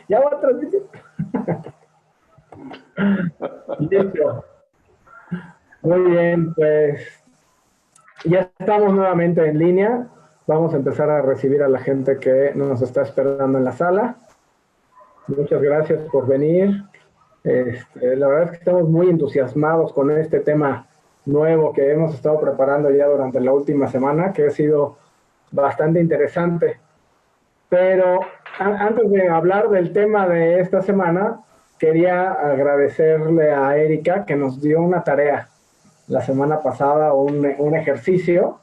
Ya va a transmitir. Listo. Muy bien, pues ya estamos nuevamente en línea. Vamos a empezar a recibir a la gente que nos está esperando en la sala. Muchas gracias por venir. La verdad es que estamos muy entusiasmados con este tema nuevo que hemos estado preparando ya durante la última semana, que ha sido bastante interesante. Pero antes de hablar del tema de esta semana, quería agradecerle a Erika que nos dio una tarea la semana pasada, un ejercicio.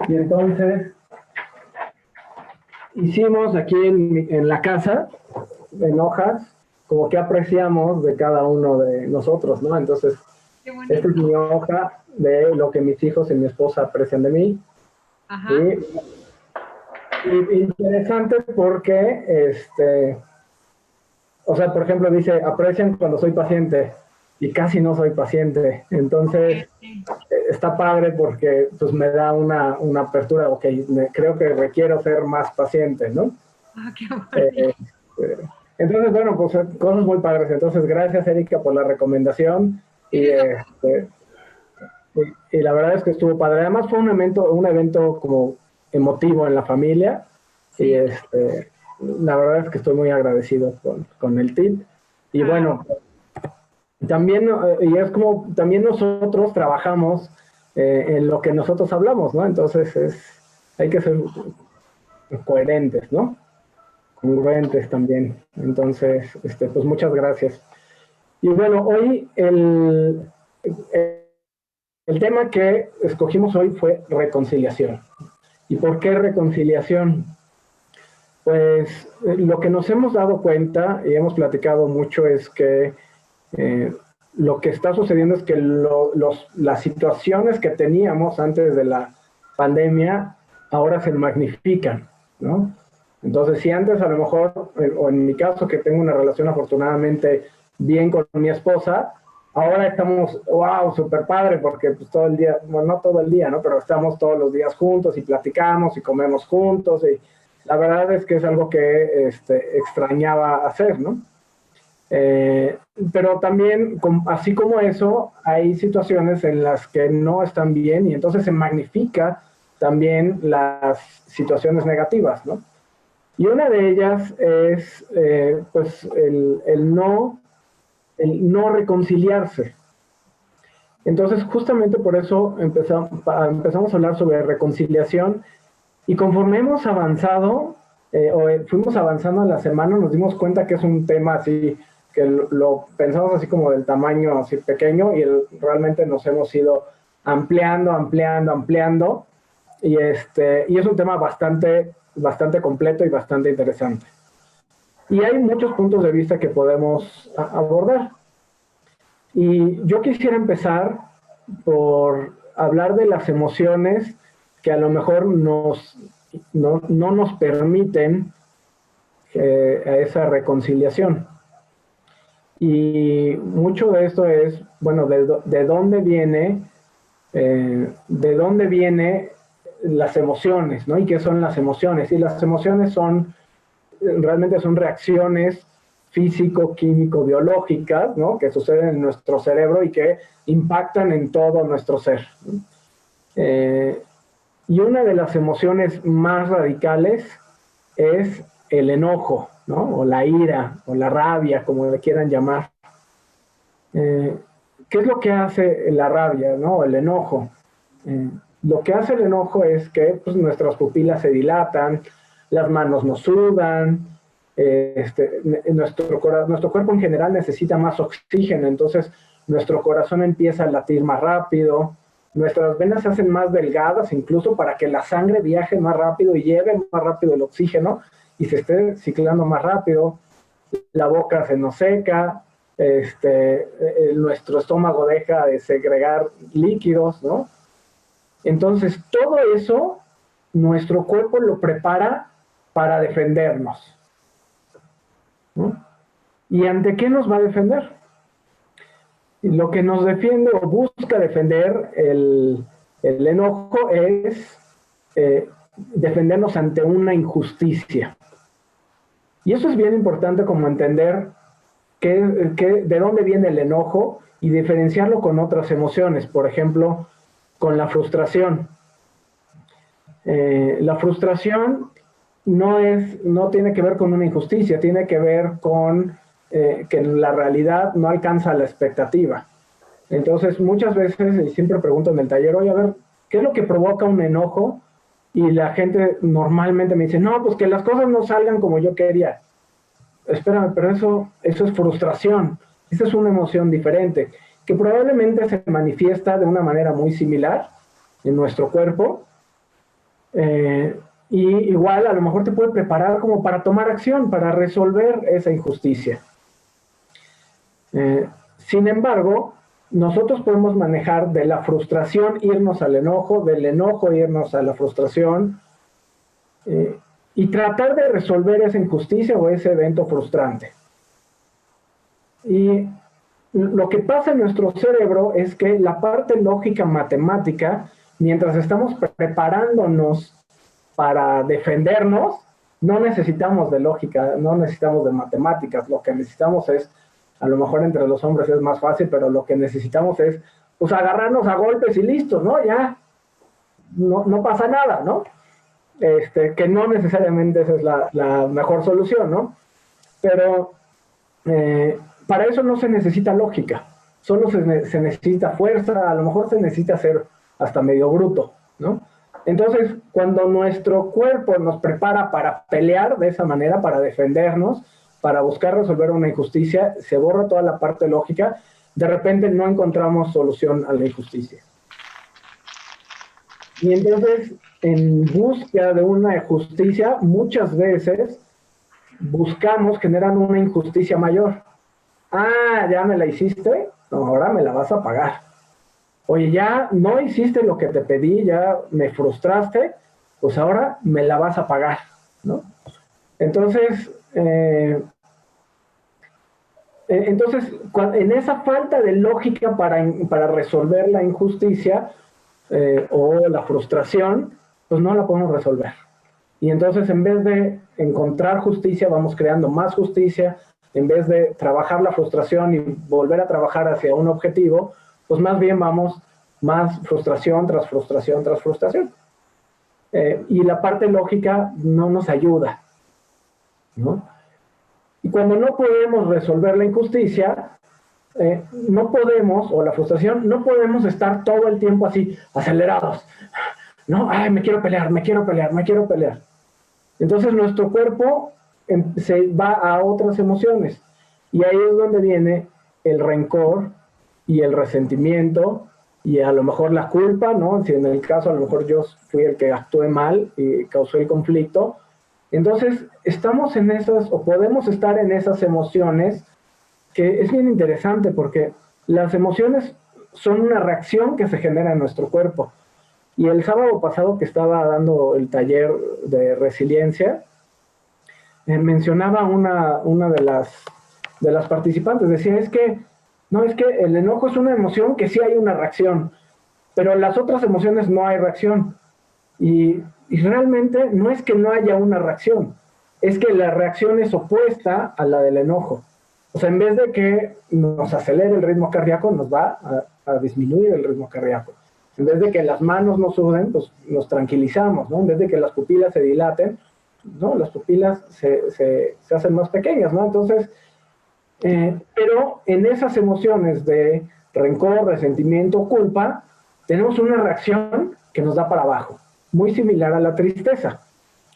Y entonces hicimos aquí en la casa, en hojas, como que apreciamos de cada uno de nosotros, ¿no? Entonces, esta es mi hoja de lo que mis hijos y mi esposa aprecian de mí. Ajá. Y interesante porque, o sea, por ejemplo, dice, aprecian cuando soy paciente y casi no soy paciente. Entonces, está padre porque pues me da una apertura, ok, creo que requiero ser más paciente, ¿no? Ah, qué bonito. Entonces, bueno, pues cosas muy padres. Entonces, gracias, Erika, por la recomendación. Y, y la verdad es que estuvo padre. Además, fue un evento como emotivo en la familia. Sí. Y la verdad es que estoy muy agradecido con el tip. Y bueno, también, y es como también nosotros trabajamos en lo que nosotros hablamos, ¿no? Entonces hay que ser coherentes, ¿no? Congruentes también. Entonces, pues muchas gracias. Y bueno, hoy el tema que escogimos hoy fue reconciliación. ¿Y por qué reconciliación? Pues lo que nos hemos dado cuenta y hemos platicado mucho es que lo que está sucediendo es que las situaciones que teníamos antes de la pandemia ahora se magnifican, ¿no? Entonces, si antes a lo mejor, o en mi caso, que tengo una relación afortunadamente bien con mi esposa, ahora estamos, wow, súper padre, porque pues todo el día, bueno, no todo el día, ¿no? Pero estamos todos los días juntos y platicamos y comemos juntos y la verdad es que es algo que extrañaba hacer, ¿no? Pero también, así como eso, hay situaciones en las que no están bien y entonces se magnifica también las situaciones negativas, ¿no? Y una de ellas es pues el no reconciliarse. Entonces, justamente por eso empezamos a hablar sobre reconciliación y conforme hemos avanzado, fuimos avanzando en la semana, nos dimos cuenta que es un tema así, que lo pensamos así como del tamaño así pequeño y realmente nos hemos ido ampliando y es un tema bastante completo y bastante interesante. Y hay muchos puntos de vista que podemos abordar. Y yo quisiera empezar por hablar de las emociones que a lo mejor no nos permiten esa reconciliación. Y mucho de esto es, bueno, de dónde viene las emociones, ¿no? Y qué son las emociones. Y las emociones realmente son reacciones físico, químico, biológicas, ¿no? Que suceden en nuestro cerebro y que impactan en todo nuestro ser. Y una de las emociones más radicales es el enojo, ¿no? O la ira, o la rabia, como le quieran llamar. ¿Qué es lo que hace la rabia, ¿no? El enojo. Lo que hace el enojo es que pues, nuestras pupilas se dilatan, las manos nos sudan, nuestro cuerpo en general necesita más oxígeno, entonces nuestro corazón empieza a latir más rápido, nuestras venas se hacen más delgadas, incluso para que la sangre viaje más rápido y lleve más rápido el oxígeno y se esté ciclando más rápido, la boca se nos seca, nuestro estómago deja de segregar líquidos, ¿no? Entonces, todo eso, nuestro cuerpo lo prepara para defendernos, ¿no? ¿Y ante qué nos va a defender? Lo que nos defiende o busca defender el enojo es defendernos ante una injusticia. Y eso es bien importante como entender de dónde viene el enojo y diferenciarlo con otras emociones, por ejemplo, con la frustración. La frustración no tiene que ver con una injusticia, tiene que ver con que la realidad no alcanza la expectativa. Entonces, muchas veces, y siempre pregunto en el taller, oye, a ver, ¿qué es lo que provoca un enojo? Y la gente normalmente me dice, no, pues que las cosas no salgan como yo quería. Espérame, pero eso es frustración. Esa es una emoción diferente, que probablemente se manifiesta de una manera muy similar en nuestro cuerpo. Y igual a lo mejor te puede preparar como para tomar acción, para resolver esa injusticia. Sin embargo, nosotros podemos manejar de la frustración irnos al enojo, del enojo irnos a la frustración, y tratar de resolver esa injusticia o ese evento frustrante. Y lo que pasa en nuestro cerebro es que la parte lógica matemática, mientras estamos preparándonos para defendernos, no necesitamos de lógica, no necesitamos de matemáticas, lo que necesitamos es, a lo mejor entre los hombres es más fácil, pero lo que necesitamos es, pues agarrarnos a golpes y listo, ¿no? Ya, no pasa nada, ¿no? Que no necesariamente esa es la mejor solución, ¿no? Pero para eso no se necesita lógica, solo se necesita fuerza, a lo mejor se necesita ser hasta medio bruto, ¿no? Entonces, cuando nuestro cuerpo nos prepara para pelear de esa manera, para defendernos, para buscar resolver una injusticia, se borra toda la parte lógica, de repente no encontramos solución a la injusticia. Y entonces, en búsqueda de una justicia, muchas veces buscamos generar una injusticia mayor. Ah, ya me la hiciste, no, ahora me la vas a pagar. Oye, ya no hiciste lo que te pedí, ya me frustraste, pues ahora me la vas a pagar, ¿no? Entonces, en esa falta de lógica para resolver la injusticia o la frustración, pues no la podemos resolver. Y entonces, en vez de encontrar justicia, vamos creando más justicia. En vez de trabajar la frustración y volver a trabajar hacia un objetivo, pues más bien vamos más frustración tras frustración tras frustración. Y la parte lógica no nos ayuda, ¿no? Y cuando no podemos resolver la injusticia, no podemos, o la frustración, no podemos estar todo el tiempo así, acelerados, ¿no? Ay, me quiero pelear, me quiero pelear, me quiero pelear. Entonces nuestro cuerpo se va a otras emociones. Y ahí es donde viene el rencor y el resentimiento y a lo mejor la culpa, ¿no? Si en el caso a lo mejor yo fui el que actué mal y causó el conflicto. Entonces estamos en esas, o podemos estar en esas emociones, que es bien interesante porque las emociones son una reacción que se genera en nuestro cuerpo. Y el sábado pasado que estaba dando el taller de resiliencia, mencionaba una de las participantes, decía, es que el enojo es una emoción que sí hay una reacción, pero las otras emociones no hay reacción. Y realmente no es que no haya una reacción, es que la reacción es opuesta a la del enojo. O sea, en vez de que nos acelere el ritmo cardíaco, nos va a disminuir el ritmo cardíaco. En vez de que las manos nos suden, pues nos tranquilizamos, ¿no? En vez de que las pupilas se dilaten, ¿no? Las pupilas se hacen más pequeñas, ¿no? Entonces, pero en esas emociones de rencor, resentimiento, culpa, tenemos una reacción que nos da para abajo, muy similar a la tristeza.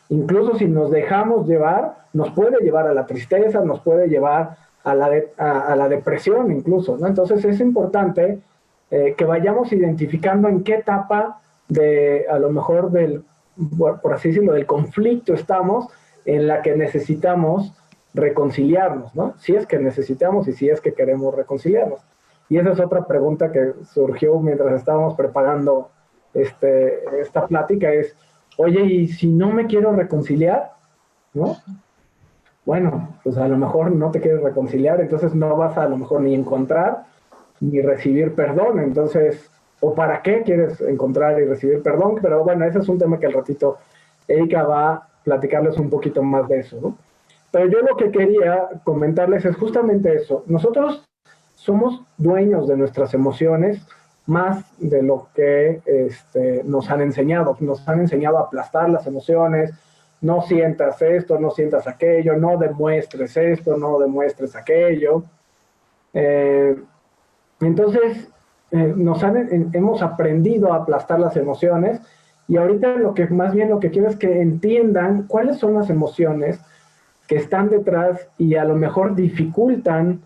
Incluso si nos dejamos llevar, nos puede llevar a la tristeza, nos puede llevar a la depresión incluso, ¿no? Entonces es importante que vayamos identificando en qué etapa a lo mejor por así decirlo, del conflicto estamos, en la que necesitamos reconciliarnos, ¿no? Si es que necesitamos y si es que queremos reconciliarnos. Y esa es otra pregunta que surgió mientras estábamos preparando esta plática, es, oye, ¿y si no me quiero reconciliar? ¿No? Bueno, pues a lo mejor no te quieres reconciliar, entonces no vas a lo mejor ni encontrar ni recibir perdón. Entonces, ¿o para qué quieres encontrar y recibir perdón? Pero bueno, ese es un tema que al ratito Erika va a platicarles un poquito más de eso, ¿no? Pero yo lo que quería comentarles es justamente eso. Nosotros somos dueños de nuestras emociones más de lo que nos han enseñado. Nos han enseñado a aplastar las emociones, no sientas esto, no sientas aquello, no demuestres esto, no demuestres aquello. Entonces, hemos aprendido a aplastar las emociones y ahorita más bien lo que quiero es que entiendan cuáles son las emociones que están detrás y a lo mejor dificultan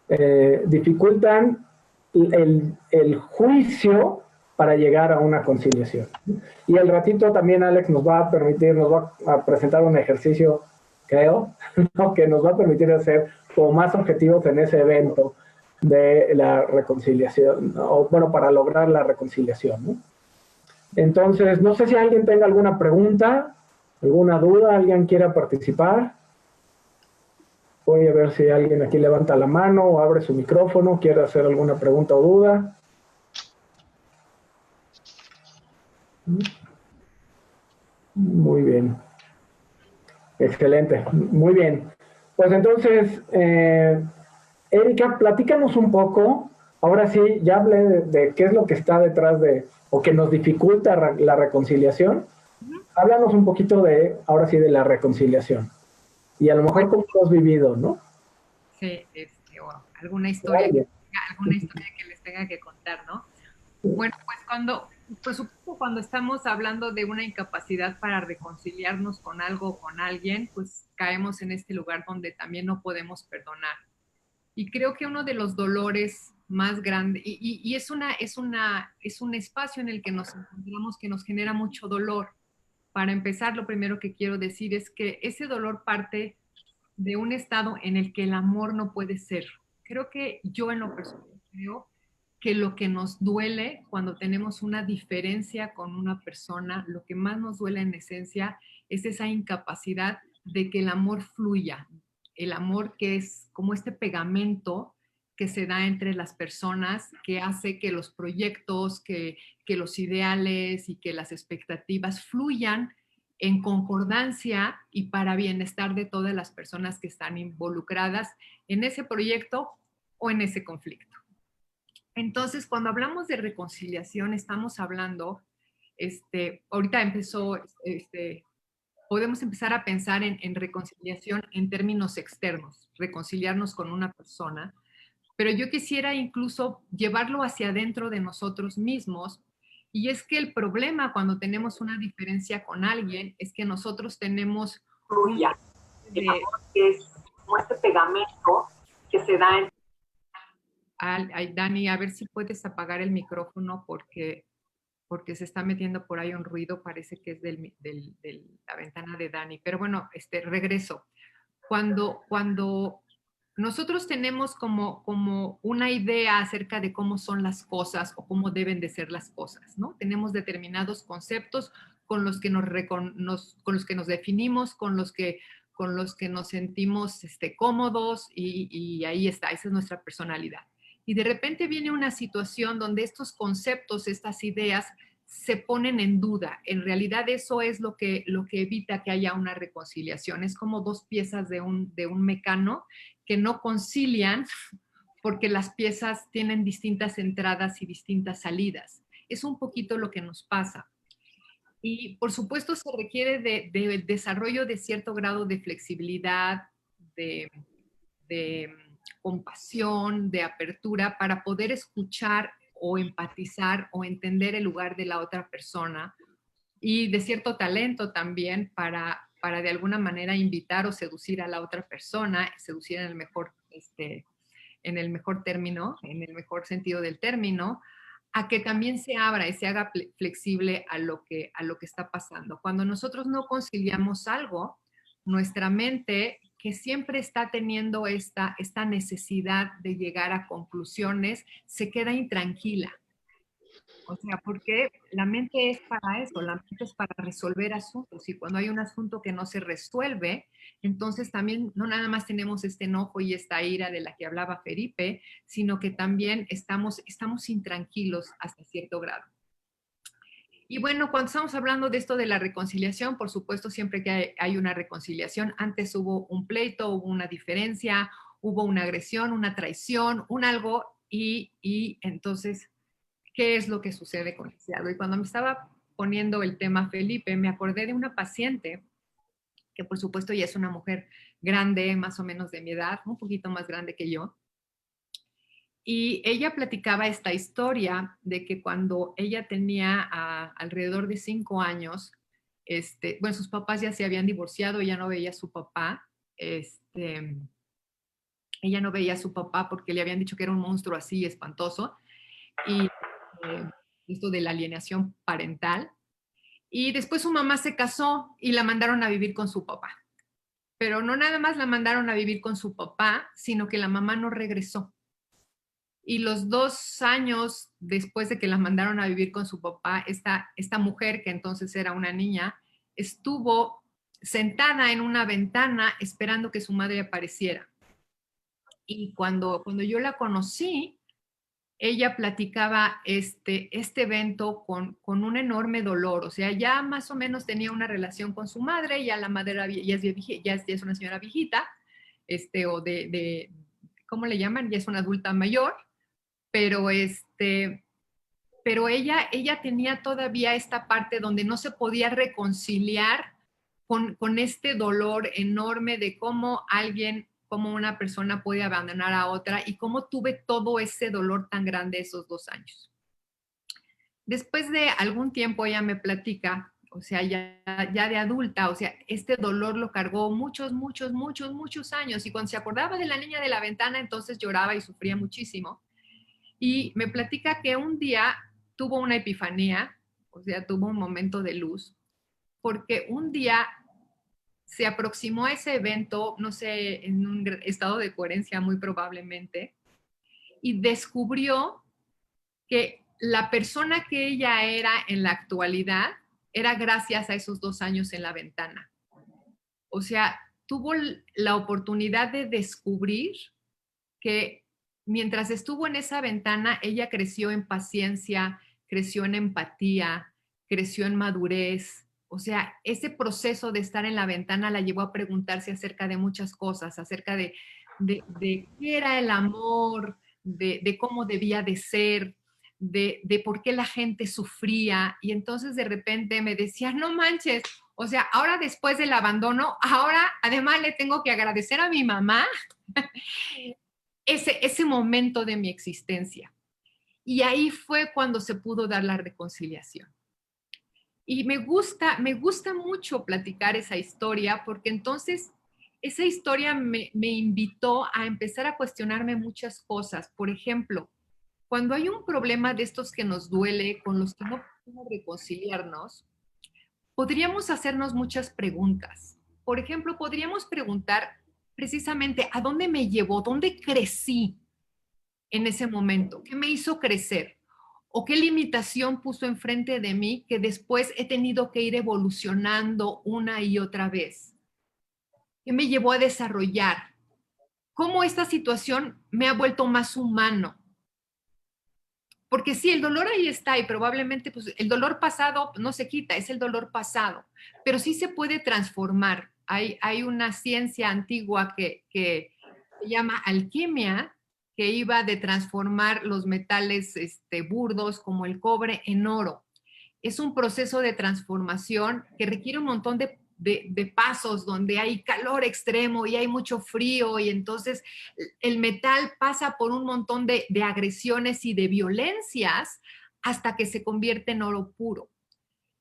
el juicio para llegar a una conciliación. Y al ratito también Alex nos va a presentar un ejercicio, creo, ¿no? Que nos va a permitir hacer como más objetivos en ese evento de la reconciliación, ¿no? O bueno, para lograr la reconciliación, ¿no? Entonces, no sé si alguien tenga alguna pregunta, alguna duda, alguien quiera participar. Voy a ver si alguien aquí levanta la mano o abre su micrófono, quiere hacer alguna pregunta o duda. Muy bien. Excelente. Muy bien. Pues entonces, Erika, platícanos un poco. Ahora sí, ya hablé de qué es lo que está detrás o que nos dificulta la reconciliación. Háblanos un poquito ahora sí, de la reconciliación. Y a lo mejor cómo lo has vivido, ¿no? Sí, o alguna historia que les tenga que contar, ¿no? Bueno, pues por supuesto, cuando estamos hablando de una incapacidad para reconciliarnos con algo o con alguien, pues caemos en este lugar donde también no podemos perdonar. Y creo que uno de los dolores más grandes, y es un espacio en el que nos encontramos que nos genera mucho dolor. Para empezar, lo primero que quiero decir es que ese dolor parte de un estado en el que el amor no puede ser. Creo que yo en lo personal creo que lo que nos duele cuando tenemos una diferencia con una persona, lo que más nos duele en esencia es esa incapacidad de que el amor fluya. El amor que es como este pegamento que se da entre las personas, que hace que los proyectos, que los ideales y que las expectativas fluyan en concordancia y para bienestar de todas las personas que están involucradas en ese proyecto o en ese conflicto. Entonces, cuando hablamos de reconciliación, estamos hablando, ahorita podemos empezar a pensar en reconciliación en términos externos, reconciliarnos con una persona, pero yo quisiera incluso llevarlo hacia adentro de nosotros mismos. Y es que el problema cuando tenemos una diferencia con alguien es que nosotros tenemos que es como este pegamento que se da en... Ay, Dani, a ver si puedes apagar el micrófono porque se está metiendo por ahí un ruido, parece que es de la ventana de Dani. Pero bueno, regreso. Cuando nosotros tenemos como una idea acerca de cómo son las cosas o cómo deben de ser las cosas, ¿no? Tenemos determinados conceptos con los que con los que nos definimos, con los que nos sentimos cómodos y ahí está, esa es nuestra personalidad. Y de repente viene una situación donde estos conceptos, estas ideas se ponen en duda. En realidad eso es lo que evita que haya una reconciliación. Es como dos piezas de un mecano que no concilian porque las piezas tienen distintas entradas y distintas salidas. Es un poquito lo que nos pasa. Y por supuesto se requiere de desarrollo de cierto grado de flexibilidad, de compasión, de apertura para poder escuchar o empatizar o entender el lugar de la otra persona y de cierto talento también para de alguna manera invitar o seducir a la otra persona, seducir en el mejor término, en el mejor sentido del término, a que también se abra y se haga flexible a lo que está pasando. Cuando nosotros no conciliamos algo, nuestra mente, que siempre está teniendo esta necesidad de llegar a conclusiones, se queda intranquila. O sea, porque la mente es para eso, la mente es para resolver asuntos y cuando hay un asunto que no se resuelve, entonces también no nada más tenemos este enojo y esta ira de la que hablaba Felipe, sino que también estamos intranquilos hasta cierto grado. Y bueno, cuando estamos hablando de esto de la reconciliación, por supuesto, siempre que hay una reconciliación, antes hubo un pleito, hubo una diferencia, hubo una agresión, una traición, un algo, y entonces, ¿qué es lo que sucede con ese algo? Y cuando me estaba poniendo el tema Felipe, me acordé de una paciente que por supuesto ya es una mujer grande, más o menos de mi edad, un poquito más grande que yo, y ella platicaba esta historia de que cuando ella tenía alrededor de 5 años, bueno, sus papás ya se habían divorciado, ella no veía a su papá, ella no veía a su papá porque le habían dicho que era un monstruo así espantoso, y esto de la alienación parental. Y después su mamá se casó y la mandaron a vivir con su papá. Pero no nada más la mandaron a vivir con su papá, sino que la mamá no regresó. Y los 2 años después de que la mandaron a vivir con su papá, esta mujer, que entonces era una niña, estuvo sentada en una ventana esperando que su madre apareciera. Y cuando yo la conocí, ella platicaba este evento con un enorme dolor. O sea, ya más o menos tenía una relación con su madre, ya la madre ya es una señora viejita, o ¿cómo le llaman? Ya es una adulta mayor, pero pero ella tenía todavía esta parte donde no se podía reconciliar con este dolor enorme de cómo alguien, cómo una persona puede abandonar a otra y cómo tuve todo ese dolor tan grande esos 2 años. Después de algún tiempo ella me platica, o sea, ya de adulta, o sea, este dolor lo cargó muchos, muchos, muchos, muchos años y cuando se acordaba de la niña de la ventana, entonces lloraba y sufría muchísimo. Y me platica que un día tuvo una epifanía, o sea, tuvo un momento de luz, porque un día se aproximó a ese evento, no sé, en un estado de coherencia muy probablemente, y descubrió que la persona que ella era en la actualidad era gracias a esos 2 años en la ventana. O sea, tuvo la oportunidad de descubrir que mientras estuvo en esa ventana, ella creció en paciencia, creció en empatía, creció en madurez. O sea, ese proceso de estar en la ventana la llevó a preguntarse acerca de muchas cosas, acerca de qué era el amor, de cómo debía de ser, de por qué la gente sufría. Y entonces de repente me decía, no manches, o sea, ahora después del abandono, ahora además le tengo que agradecer a mi mamá ese momento de mi existencia. Y ahí fue cuando se pudo dar la reconciliación. Y me gusta mucho platicar esa historia porque entonces esa historia me invitó a empezar a cuestionarme muchas cosas. Por ejemplo, cuando hay un problema de estos que nos duele, con los que no podemos reconciliarnos, podríamos hacernos muchas preguntas. Por ejemplo, podríamos preguntar precisamente a dónde me llevó, dónde crecí, en ese momento? ¿Qué me hizo crecer? ¿O qué limitación puso enfrente de mí que después he tenido que ir evolucionando una y otra vez? ¿Qué me llevó a desarrollar? ¿Cómo esta situación me ha vuelto más humano? Porque sí, el dolor ahí está y probablemente pues, el dolor pasado no se quita, es el dolor pasado, pero sí se puede transformar. Hay una ciencia antigua que se llama alquimia, que iba de transformar los metales burdos como el cobre en oro. Es un proceso de transformación que requiere un montón de pasos donde hay calor extremo y hay mucho frío y entonces el metal pasa por un montón de agresiones y de violencias hasta que se convierte en oro puro.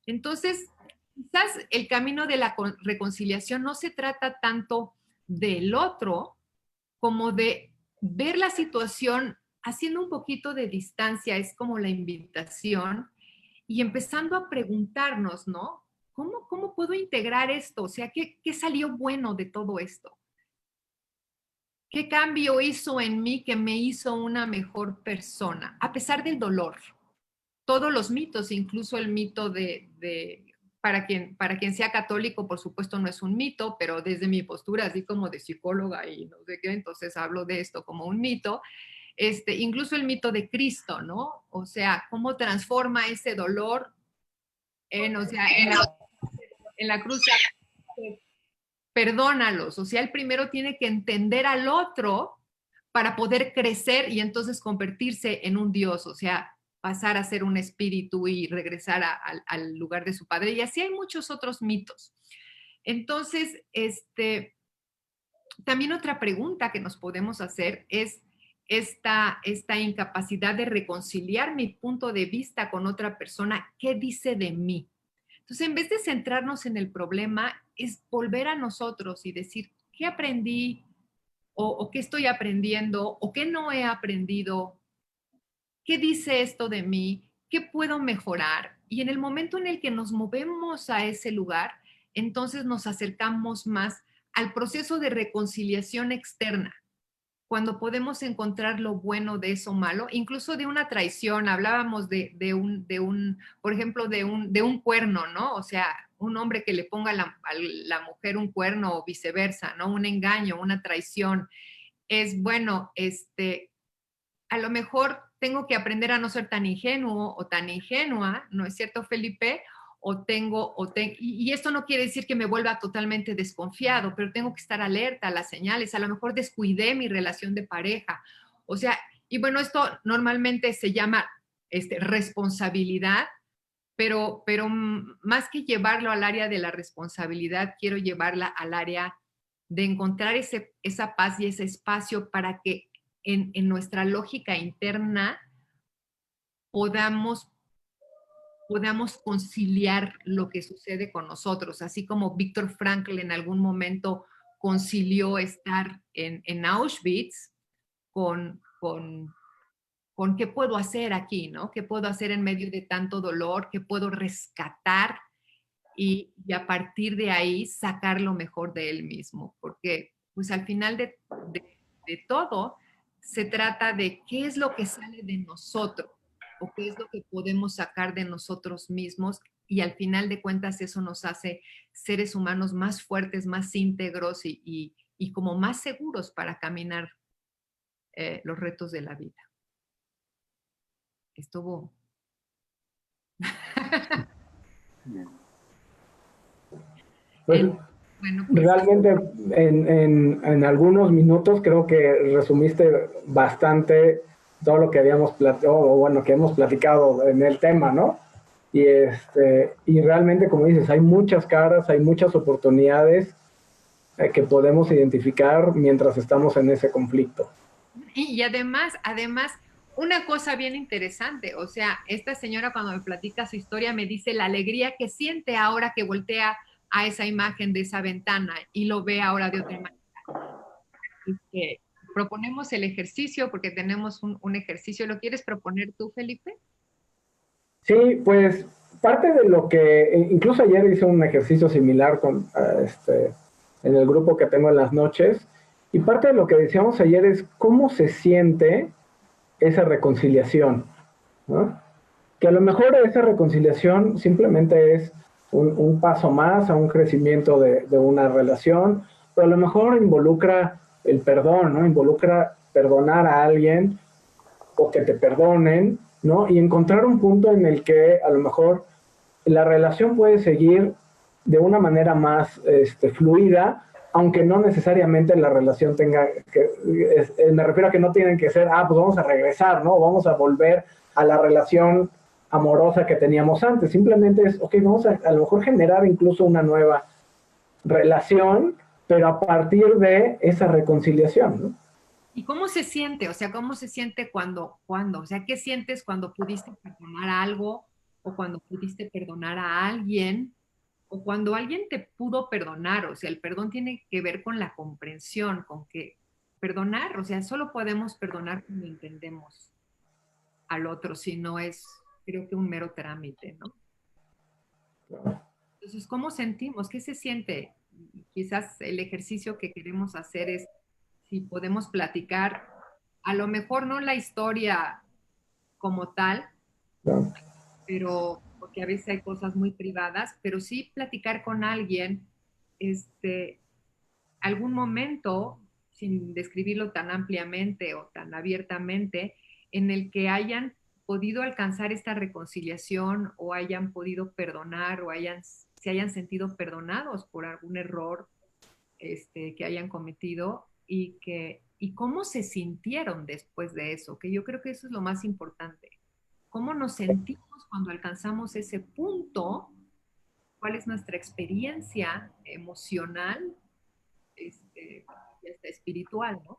Entonces, quizás el camino de la reconciliación no se trata tanto del otro como de ver la situación haciendo un poquito de distancia, es como la invitación, y empezando a preguntarnos, ¿no? ¿Cómo puedo integrar esto? O sea, ¿qué salió bueno de todo esto? ¿Qué cambio hizo en mí que me hizo una mejor persona? A pesar del dolor. Todos los mitos, incluso el mito para quien sea católico, por supuesto no es un mito, pero desde mi postura, así como de psicóloga y no sé qué, entonces hablo de esto como un mito, incluso el mito de Cristo, ¿no? O sea, cómo transforma ese dolor o sea, en la cruz, perdónalos. O sea, el primero tiene que entender al otro para poder crecer y entonces convertirse en un Dios, o sea, pasar a ser un espíritu y regresar al lugar de su padre. Y así hay muchos otros mitos. Entonces, también otra pregunta que nos podemos hacer es esta incapacidad de reconciliar mi punto de vista con otra persona. ¿Qué dice de mí? Entonces, en vez de centrarnos en el problema, es volver a nosotros y decir, ¿qué aprendí? O qué estoy aprendiendo, o qué no he aprendido, qué dice esto de mí, qué puedo mejorar. Y en el momento en el que nos movemos a ese lugar, entonces nos acercamos más al proceso de reconciliación externa, cuando podemos encontrar lo bueno de eso malo, incluso de una traición. Hablábamos por ejemplo, de un cuerno, ¿no? O sea, un hombre que le ponga a la mujer un cuerno o viceversa, ¿no? Un engaño, una traición. Es bueno, a lo mejor tengo que aprender a no ser tan ingenuo o tan ingenua, ¿no es cierto, Felipe? Y esto no quiere decir que me vuelva totalmente desconfiado, pero tengo que estar alerta a las señales. A lo mejor descuidé mi relación de pareja. O sea, y bueno, esto normalmente se llama responsabilidad, pero más que llevarlo al área de la responsabilidad, quiero llevarla al área de encontrar esa paz y ese espacio para que en nuestra lógica interna podamos, podamos conciliar lo que sucede con nosotros, así como Víctor Frankl en algún momento concilió estar en Auschwitz con qué puedo hacer aquí, ¿no? ¿Qué puedo hacer en medio de tanto dolor? ¿Qué puedo rescatar? Y a partir de ahí sacar lo mejor de él mismo, porque pues al final de todo se trata de qué es lo que sale de nosotros o qué es lo que podemos sacar de nosotros mismos y al final de cuentas eso nos hace seres humanos más fuertes, más íntegros y como más seguros para caminar los retos de la vida. Estuvo. Pues Bueno, pues realmente en algunos minutos creo que resumiste bastante todo lo que habíamos platicado, o bueno, que hemos platicado en el tema, ¿no? Y realmente, como dices, hay muchas caras, hay muchas oportunidades que podemos identificar mientras estamos en ese conflicto. y además, una cosa bien interesante, o sea, esta señora cuando me platica su historia me dice la alegría que siente ahora que voltea a esa imagen de esa ventana y lo ve ahora de otra manera. Y que proponemos el ejercicio porque tenemos un ejercicio. ¿Lo quieres proponer tú, Felipe? Sí, pues parte de lo que, incluso ayer hice un ejercicio similar en el grupo que tengo en las noches, y parte de lo que decíamos ayer es cómo se siente esa reconciliación, ¿no? Que a lo mejor esa reconciliación simplemente es un paso más a un crecimiento de una relación, pero a lo mejor involucra el perdón, ¿no? Involucra perdonar a alguien o que te perdonen, ¿no? Y encontrar un punto en el que a lo mejor la relación puede seguir de una manera más fluida, aunque no necesariamente la relación tenga que, me refiero a que no tienen que ser, pues vamos a regresar, ¿no? Vamos a volver a la relación amorosa que teníamos antes. Simplemente es, ok, vamos a lo mejor generar incluso una nueva relación, pero a partir de esa reconciliación, ¿no? ¿Y cómo se siente? O sea, ¿cómo se siente o sea, qué sientes cuando pudiste perdonar algo o cuando pudiste perdonar a alguien o cuando alguien te pudo perdonar? O sea, el perdón tiene que ver con la comprensión, con que perdonar, o sea, solo podemos perdonar cuando entendemos al otro, si no es, creo que un mero trámite, ¿no? Entonces, ¿cómo sentimos? ¿Qué se siente? Quizás el ejercicio que queremos hacer es si podemos platicar, a lo mejor no la historia como tal, ¿No? pero porque a veces hay cosas muy privadas, pero sí platicar con alguien, este, algún momento, sin describirlo tan ampliamente o tan abiertamente, en el que hayan podido alcanzar esta reconciliación o hayan podido perdonar o se hayan sentido perdonados por algún error que hayan cometido y cómo se sintieron después de eso, que yo creo que eso es lo más importante. ¿Cómo nos sentimos cuando alcanzamos ese punto? ¿Cuál es nuestra experiencia emocional y hasta espiritual, ¿no?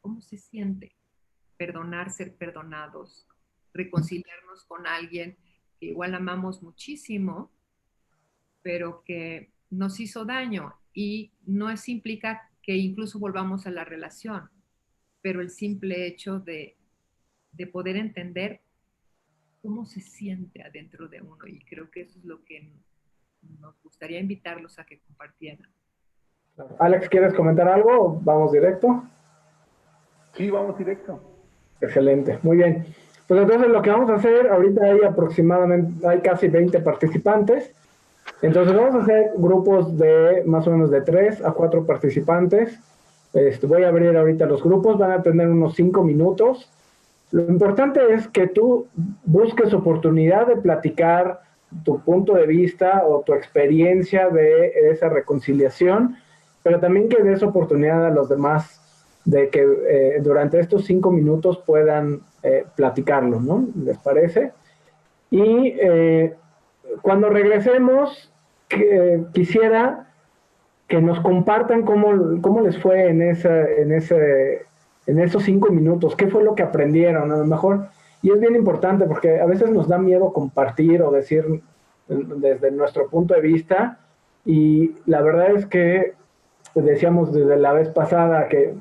¿Cómo se siente perdonar, ser perdonados, reconciliarnos con alguien que igual amamos muchísimo, pero que nos hizo daño? Y no es implica que incluso volvamos a la relación, pero el simple hecho de poder entender cómo se siente adentro de uno, y creo que eso es lo que nos gustaría invitarlos a que compartieran. Alex, ¿quieres comentar algo? ¿Vamos directo? Sí, vamos directo. Excelente, muy bien. Pues entonces lo que vamos a hacer, ahorita hay casi 20 participantes. Entonces vamos a hacer grupos de más o menos de 3 a 4 participantes. Voy a abrir ahorita los grupos, van a tener unos 5 minutos. Lo importante es que tú busques oportunidad de platicar tu punto de vista o tu experiencia de esa reconciliación, pero también que des oportunidad a los demás de que durante estos 5 minutos puedan platicarlo, ¿no? ¿Les parece? Y cuando regresemos, quisiera que nos compartan cómo les fue en esos 5 minutos, qué fue lo que aprendieron, a lo mejor. Y es bien importante porque a veces nos da miedo compartir o decir desde nuestro punto de vista, y la verdad es que decíamos desde la vez pasada que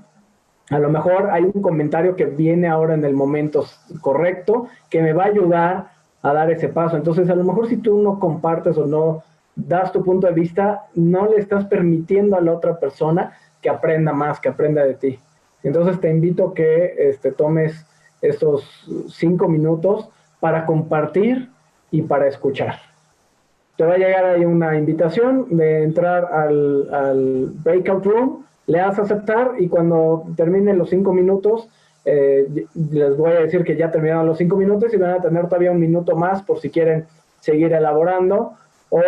a lo mejor hay un comentario que viene ahora en el momento correcto que me va a ayudar a dar ese paso. Entonces, a lo mejor si tú no compartes o no das tu punto de vista, no le estás permitiendo a la otra persona que aprenda más, que aprenda de ti. Entonces, te invito a que tomes estos 5 minutos para compartir y para escuchar. Te va a llegar ahí una invitación de entrar al breakout room, le das a aceptar y cuando terminen los 5 minutos, les voy a decir que ya terminaron los 5 minutos y van a tener todavía un minuto más por si quieren seguir elaborando o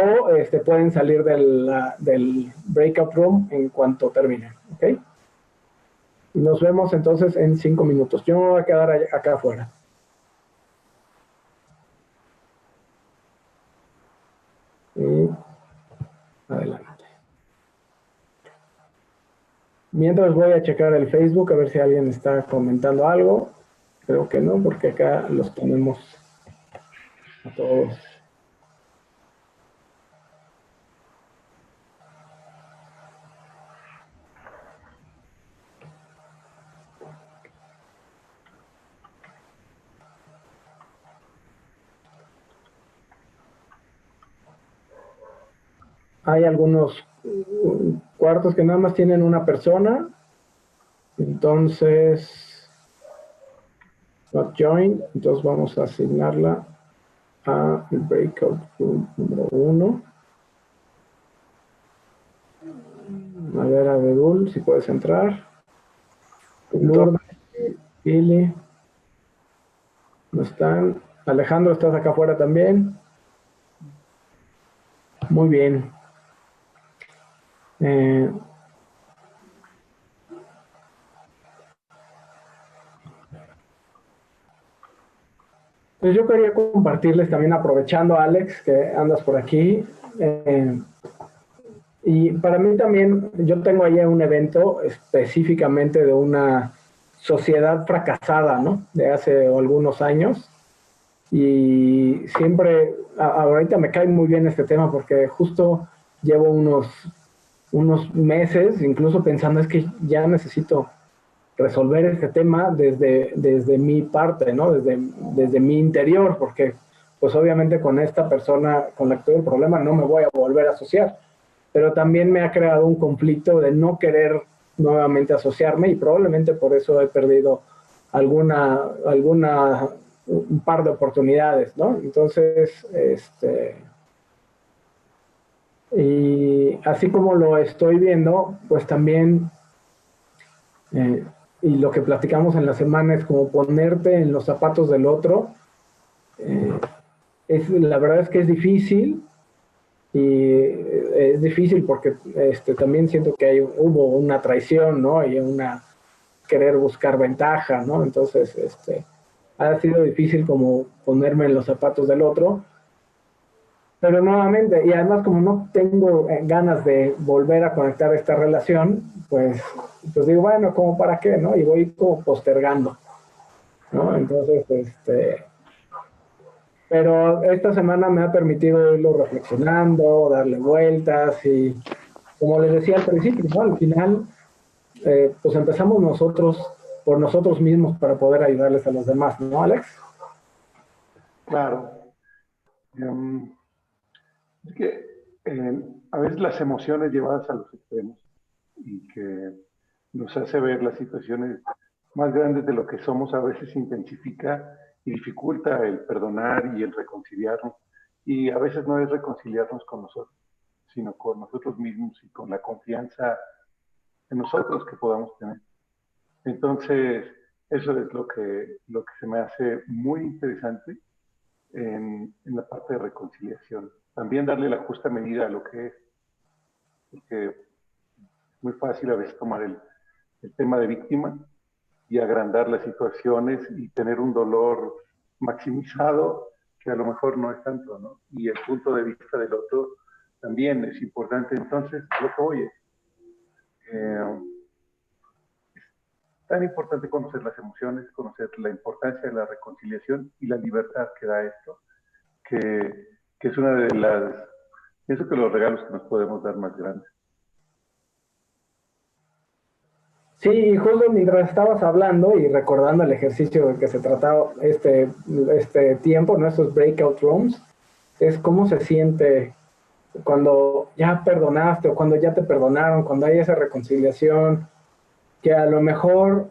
pueden salir del breakout room en cuanto terminen. ¿Okay? Nos vemos entonces en 5 minutos. Yo me voy a quedar acá afuera. Y adelante. Mientras voy a checar el Facebook a ver si alguien está comentando algo. Creo que no, porque acá los tenemos a todos. Hay algunos cuartos que nada más tienen una persona. Entonces, not join. Entonces vamos a asignarla a el breakout room número 1. A ver, Abedul, si puedes entrar. Lourdes, Pili. No están. Alejandro, ¿estás acá afuera también? Muy bien. Pues yo quería compartirles también, aprovechando, Alex, que andas por aquí. Y para mí también, yo tengo ahí un evento específicamente de una sociedad fracasada, ¿no? De hace algunos años. Y siempre, ahorita me cae muy bien este tema porque justo llevo unos meses, incluso pensando, es que ya necesito resolver este tema desde mi parte, ¿no? Desde mi interior, porque pues obviamente con esta persona con la que tuve el problema no me voy a volver a asociar, pero también me ha creado un conflicto de no querer nuevamente asociarme y probablemente por eso he perdido un par de oportunidades, ¿no? Entonces, y así como lo estoy viendo, pues también, y lo que platicamos en la semana es como ponerte en los zapatos del otro la verdad es que es difícil, y es difícil porque también siento que hubo una traición, ¿no? Y querer buscar ventaja, ¿no? Entonces, ha sido difícil como ponerme en los zapatos del otro, pero nuevamente, y además como no tengo ganas de volver a conectar esta relación, pues digo, bueno, ¿como para qué, no? Y voy como postergando, ¿no? Entonces, pero esta semana me ha permitido irlo reflexionando, darle vueltas y, como les decía al principio, ¿no? Al final, pues empezamos nosotros por nosotros mismos para poder ayudarles a los demás, ¿no, Alex? Claro. Es que a veces las emociones llevadas a los extremos y que nos hace ver las situaciones más grandes de lo que somos, a veces intensifica y dificulta el perdonar y el reconciliarnos. Y a veces no es reconciliarnos con nosotros, sino con nosotros mismos y con la confianza en nosotros que podamos tener. Entonces, eso es lo que se me hace muy interesante en la parte de reconciliación. También darle la justa medida a lo que es, porque es muy fácil a veces tomar el tema de víctima y agrandar las situaciones y tener un dolor maximizado que a lo mejor no es tanto, ¿no? Y el punto de vista del otro también es importante. Entonces, lo que voy es, tan importante conocer las emociones, conocer la importancia de la reconciliación y la libertad que da esto, que es una de las, pienso que los regalos que nos podemos dar más grandes. Sí, justo mientras estabas hablando y recordando el ejercicio de que se trataba este tiempo, nuestros breakout rooms, es cómo se siente cuando ya perdonaste o cuando ya te perdonaron, cuando hay esa reconciliación, que a lo mejor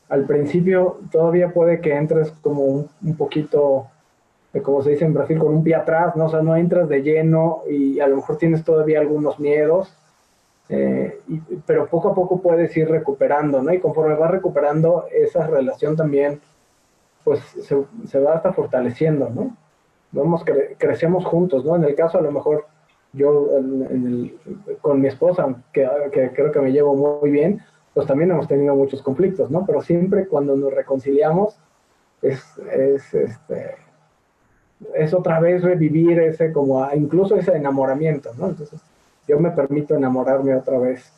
al principio todavía puede que entres como un poquito, como se dice en Brasil, con un pie atrás, ¿no? O sea, no entras de lleno y a lo mejor tienes todavía algunos miedos, pero poco a poco puedes ir recuperando, ¿no? Y conforme vas recuperando, esa relación también, pues se va hasta fortaleciendo, ¿no? Vamos, crecemos juntos, ¿no? En el caso, a lo mejor, yo con mi esposa, que creo que me llevo muy bien, pues también hemos tenido muchos conflictos, ¿no? Pero siempre cuando nos reconciliamos, es, es, es otra vez revivir incluso ese enamoramiento, ¿no? Entonces, yo me permito enamorarme otra vez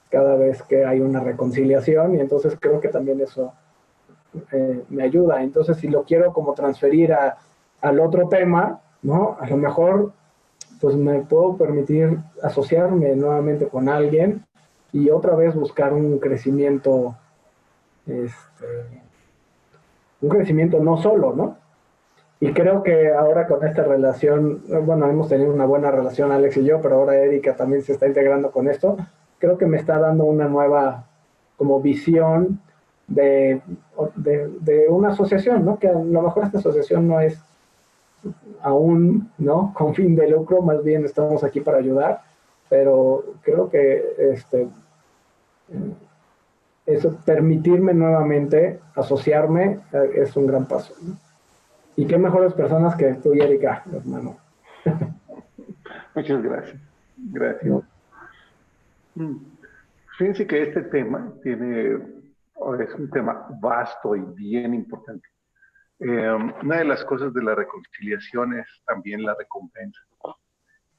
cada vez que hay una reconciliación y entonces creo que también eso me ayuda. Entonces, si lo quiero como transferir al otro tema, ¿no? A lo mejor, pues me puedo permitir asociarme nuevamente con alguien y otra vez buscar un crecimiento no solo, ¿no? Y creo que ahora con esta relación, bueno, hemos tenido una buena relación Alex y yo, pero ahora Erika también se está integrando con esto. Creo que me está dando una nueva como visión de una asociación, ¿no? Que a lo mejor esta asociación no es aún, ¿no? Con fin de lucro, más bien estamos aquí para ayudar, pero creo que eso, permitirme nuevamente asociarme, es un gran paso, ¿no? Y qué mejores personas que tú y Erika, hermano. Muchas gracias. Gracias. ¿No? Fíjense que este tema es un tema vasto y bien importante. Una de las cosas de la reconciliación es también la recompensa.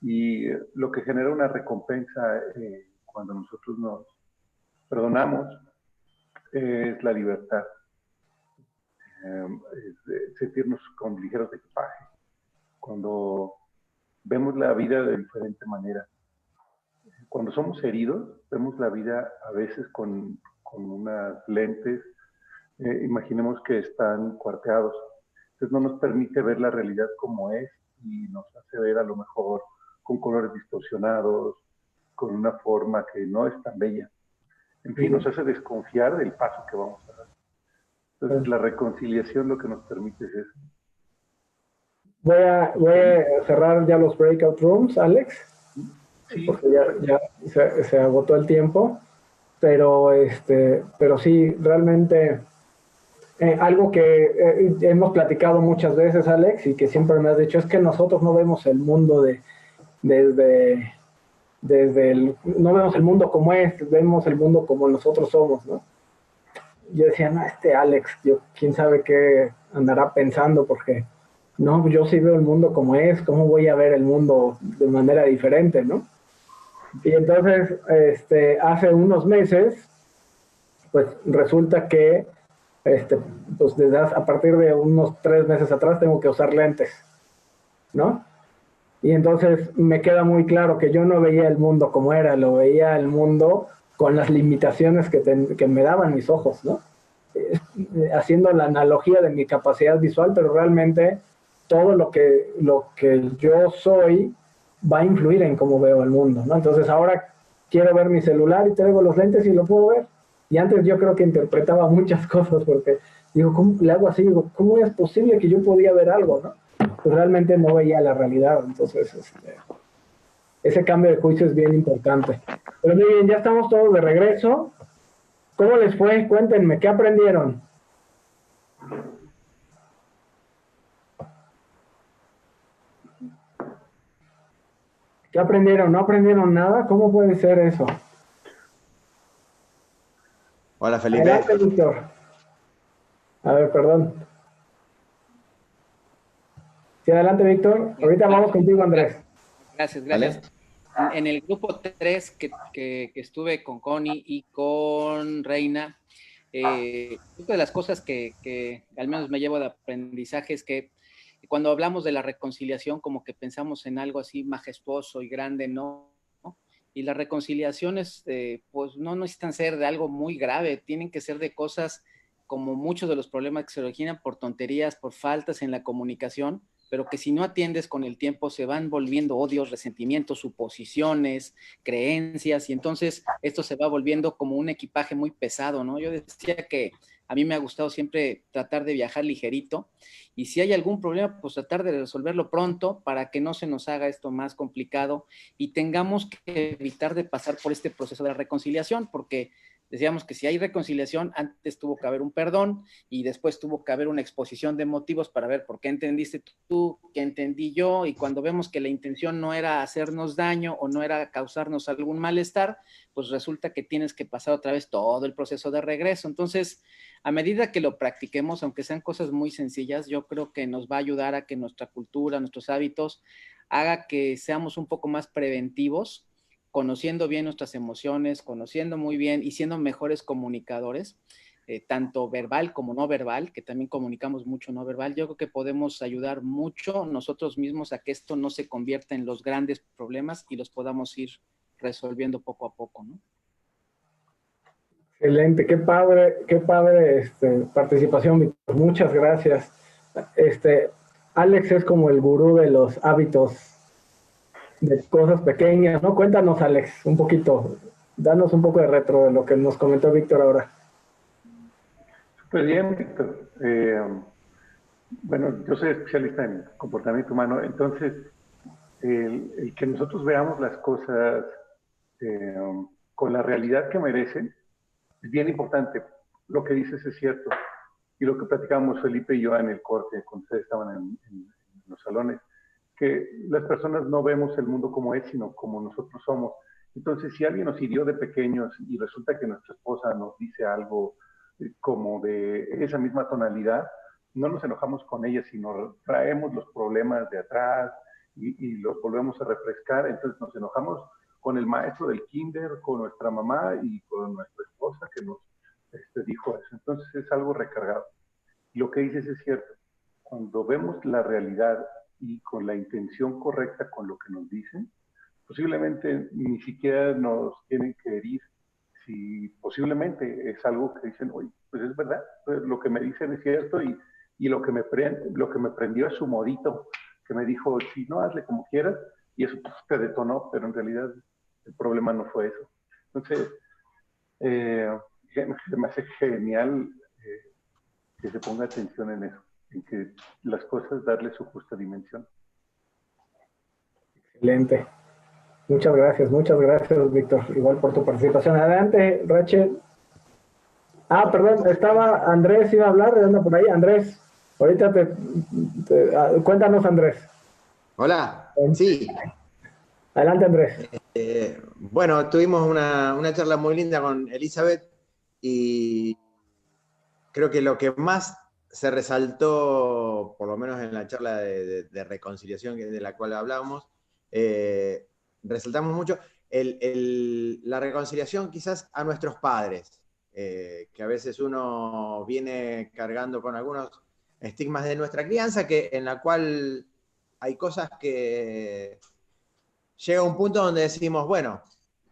Y lo que genera una recompensa cuando nosotros nos perdonamos es la libertad. Es sentirnos con ligeros de equipaje. Cuando vemos la vida de diferente manera. Cuando somos heridos, vemos la vida a veces con unas lentes, imaginemos que están cuarteados. Entonces no nos permite ver la realidad como es y nos hace ver a lo mejor con colores distorsionados, con una forma que no es tan bella. En fin, nos hace desconfiar del paso que vamos a dar. Entonces la reconciliación lo que nos permite es eso. Voy a cerrar ya los breakout rooms, Alex, sí, porque ya se agotó el tiempo, pero sí, realmente algo que hemos platicado muchas veces, Alex, y que siempre me has dicho, es que nosotros no vemos el mundo no vemos el mundo como es, vemos el mundo como nosotros somos, ¿no? Yo decía, no, Alex, yo quién sabe qué andará pensando, porque no, yo sí veo el mundo como es, ¿cómo voy a ver el mundo de manera diferente, no? Y entonces, hace unos meses, pues resulta que, pues a partir de unos 3 meses atrás tengo que usar lentes, ¿no? Y entonces me queda muy claro que yo no veía el mundo como era, lo veía el mundo con las limitaciones que me daban mis ojos, ¿no? Haciendo la analogía de mi capacidad visual, pero realmente todo lo que yo soy va a influir en cómo veo el mundo, ¿no? Entonces ahora quiero ver mi celular y traigo los lentes y lo puedo ver. Y antes yo creo que interpretaba muchas cosas porque digo, ¿cómo le hago así? Digo, ¿cómo es posible que yo podía ver algo, no? Pues realmente no veía la realidad. Entonces, ese cambio de juicio es bien importante. Pero muy bien, ya estamos todos de regreso. ¿Cómo les fue? Cuéntenme, ¿qué aprendieron? ¿Qué aprendieron? ¿No aprendieron nada? ¿Cómo puede ser eso? Hola, Felipe. Adelante, Víctor. A ver, perdón. Sí, adelante, Víctor. Ahorita vamos contigo, Andrés. Gracias. ¿Vale? En el grupo 3 que estuve con Connie y con Reina, una de las cosas que al menos me llevo de aprendizaje es que cuando hablamos de la reconciliación, como que pensamos en algo así majestuoso y grande, ¿no? Y las reconciliaciones, pues no necesitan ser de algo muy grave, tienen que ser de cosas como muchos de los problemas que se originan por tonterías, por faltas en la comunicación, pero que si no atiendes con el tiempo se van volviendo odios, resentimientos, suposiciones, creencias, y entonces esto se va volviendo como un equipaje muy pesado, ¿no? Yo decía que a mí me ha gustado siempre tratar de viajar ligerito, y si hay algún problema, pues tratar de resolverlo pronto para que no se nos haga esto más complicado y tengamos que evitar de pasar por este proceso de reconciliación, porque decíamos que si hay reconciliación, antes tuvo que haber un perdón y después tuvo que haber una exposición de motivos para ver por qué entendiste tú, qué entendí yo, y cuando vemos que la intención no era hacernos daño o no era causarnos algún malestar, pues resulta que tienes que pasar otra vez todo el proceso de regreso. Entonces, a medida que lo practiquemos, aunque sean cosas muy sencillas, yo creo que nos va a ayudar a que nuestra cultura, nuestros hábitos, haga que seamos un poco más preventivos, conociendo bien nuestras emociones, conociendo muy bien y siendo mejores comunicadores, tanto verbal como no verbal, que también comunicamos mucho no verbal. Yo creo que podemos ayudar mucho nosotros mismos a que esto no se convierta en los grandes problemas y los podamos ir resolviendo poco a poco, ¿no? Excelente, qué padre participación, Víctor. Muchas gracias. Alex es como el gurú de los hábitos, de cosas pequeñas, ¿no? Cuéntanos, Alex, un poquito, danos un poco de retro de lo que nos comentó Víctor ahora. Súper bien, Víctor. Bueno, yo soy especialista en comportamiento humano, entonces el que nosotros veamos las cosas con la realidad que merecen es bien importante. Lo que dices es cierto. Y lo que platicábamos Felipe y yo en el corte, cuando ustedes estaban en los salones, que las personas no vemos el mundo como es, sino como nosotros somos. Entonces, si alguien nos hirió de pequeños y resulta que nuestra esposa nos dice algo como de esa misma tonalidad, no nos enojamos con ella, sino traemos los problemas de atrás y los volvemos a refrescar. Entonces nos enojamos con el maestro del kinder, con nuestra mamá y con nuestra esposa que nos dijo eso. Entonces es algo recargado. Y lo que dices es cierto. Cuando vemos la realidad y con la intención correcta con lo que nos dicen, posiblemente ni siquiera nos tienen que herir. Si posiblemente es algo que dicen, oye, pues es verdad, pues lo que me dicen es cierto y lo que me prendió es su modito, que me dijo, sí, no, hazle como quieras, y eso pues, te detonó, pero en realidad el problema no fue eso. Entonces, me hace genial que se ponga atención en eso, en que las cosas darle su justa dimensión. Excelente. Muchas gracias, Víctor, igual por tu participación. Adelante, Rachel. Ah, perdón, estaba Andrés, iba a hablar, anda por ahí. Andrés, ahorita cuéntanos, Andrés. Hola, sí. Adelante, Andrés. Bueno, tuvimos una charla muy linda con Elizabeth y creo que lo que más se resaltó, por lo menos en la charla de reconciliación de la cual hablábamos, resaltamos mucho la reconciliación quizás a nuestros padres, que a veces uno viene cargando con algunos estigmas de nuestra crianza, en la cual hay cosas que llega un punto donde decimos, bueno,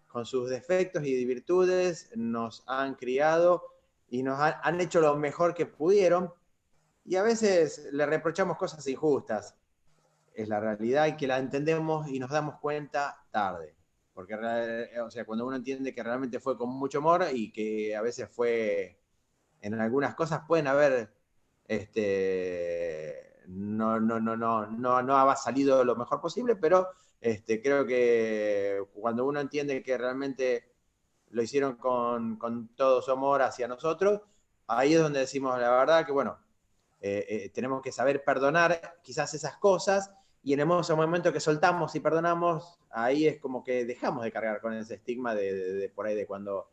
con sus defectos y virtudes nos han criado y nos han hecho lo mejor que pudieron, y a veces le reprochamos cosas injustas. Es la realidad y que la entendemos y nos damos cuenta tarde. Porque, o sea, cuando uno entiende que realmente fue con mucho amor y que a veces fue, en algunas cosas pueden haber, no ha salido lo mejor posible, pero creo que cuando uno entiende que realmente lo hicieron con todo su amor hacia nosotros, ahí es donde decimos la verdad que, bueno, tenemos que saber perdonar quizás esas cosas, y en ese momento que soltamos y perdonamos, ahí es como que dejamos de cargar con ese estigma de por ahí de cuando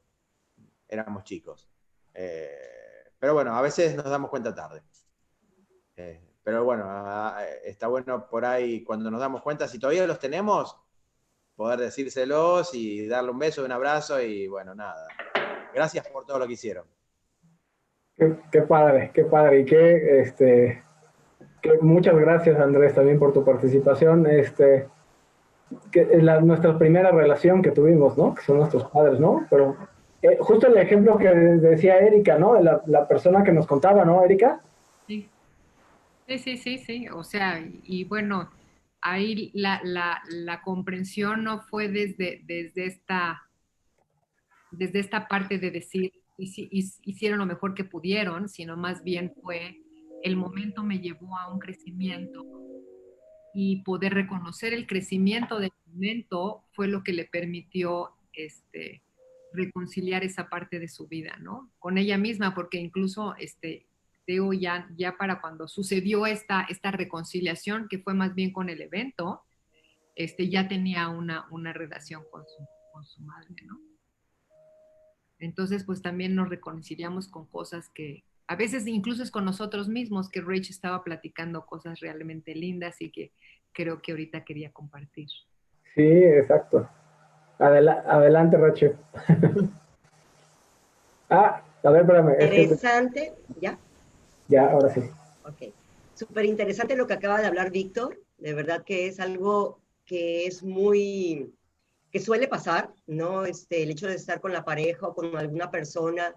éramos chicos. Pero bueno, a veces nos damos cuenta tarde. Pero bueno, está bueno por ahí cuando nos damos cuenta, si todavía los tenemos, poder decírselos y darle un beso, un abrazo y bueno, nada. Gracias por todo lo que hicieron. Qué padre, qué padre. Muchas gracias, Andrés, también por tu participación. Nuestra primera relación que tuvimos, ¿no? Que son nuestros padres, ¿no? Pero justo el ejemplo que decía Erika, ¿no? De la persona que nos contaba, ¿no, Erika? Sí, sí. O sea, y bueno, ahí la comprensión no fue desde esta parte de decir, hicieron lo mejor que pudieron, sino más bien fue el momento me llevó a un crecimiento y poder reconocer el crecimiento del momento fue lo que le permitió reconciliar esa parte de su vida, ¿no? Con ella misma, porque incluso Teo ya para cuando sucedió esta reconciliación, que fue más bien con el evento, ya tenía una relación con su madre, ¿no? Entonces, pues también nos reconciliamos con cosas que a veces incluso es con nosotros mismos, que Rach estaba platicando cosas realmente lindas y que creo que ahorita quería compartir. Sí, exacto. Adelante, Rachel. A ver, espérame. Interesante, ¿ya? Ya, ahora sí. Ok. Súper interesante lo que acaba de hablar Víctor. De verdad que es algo que es muy, que suele pasar, ¿no? El hecho de estar con la pareja o con alguna persona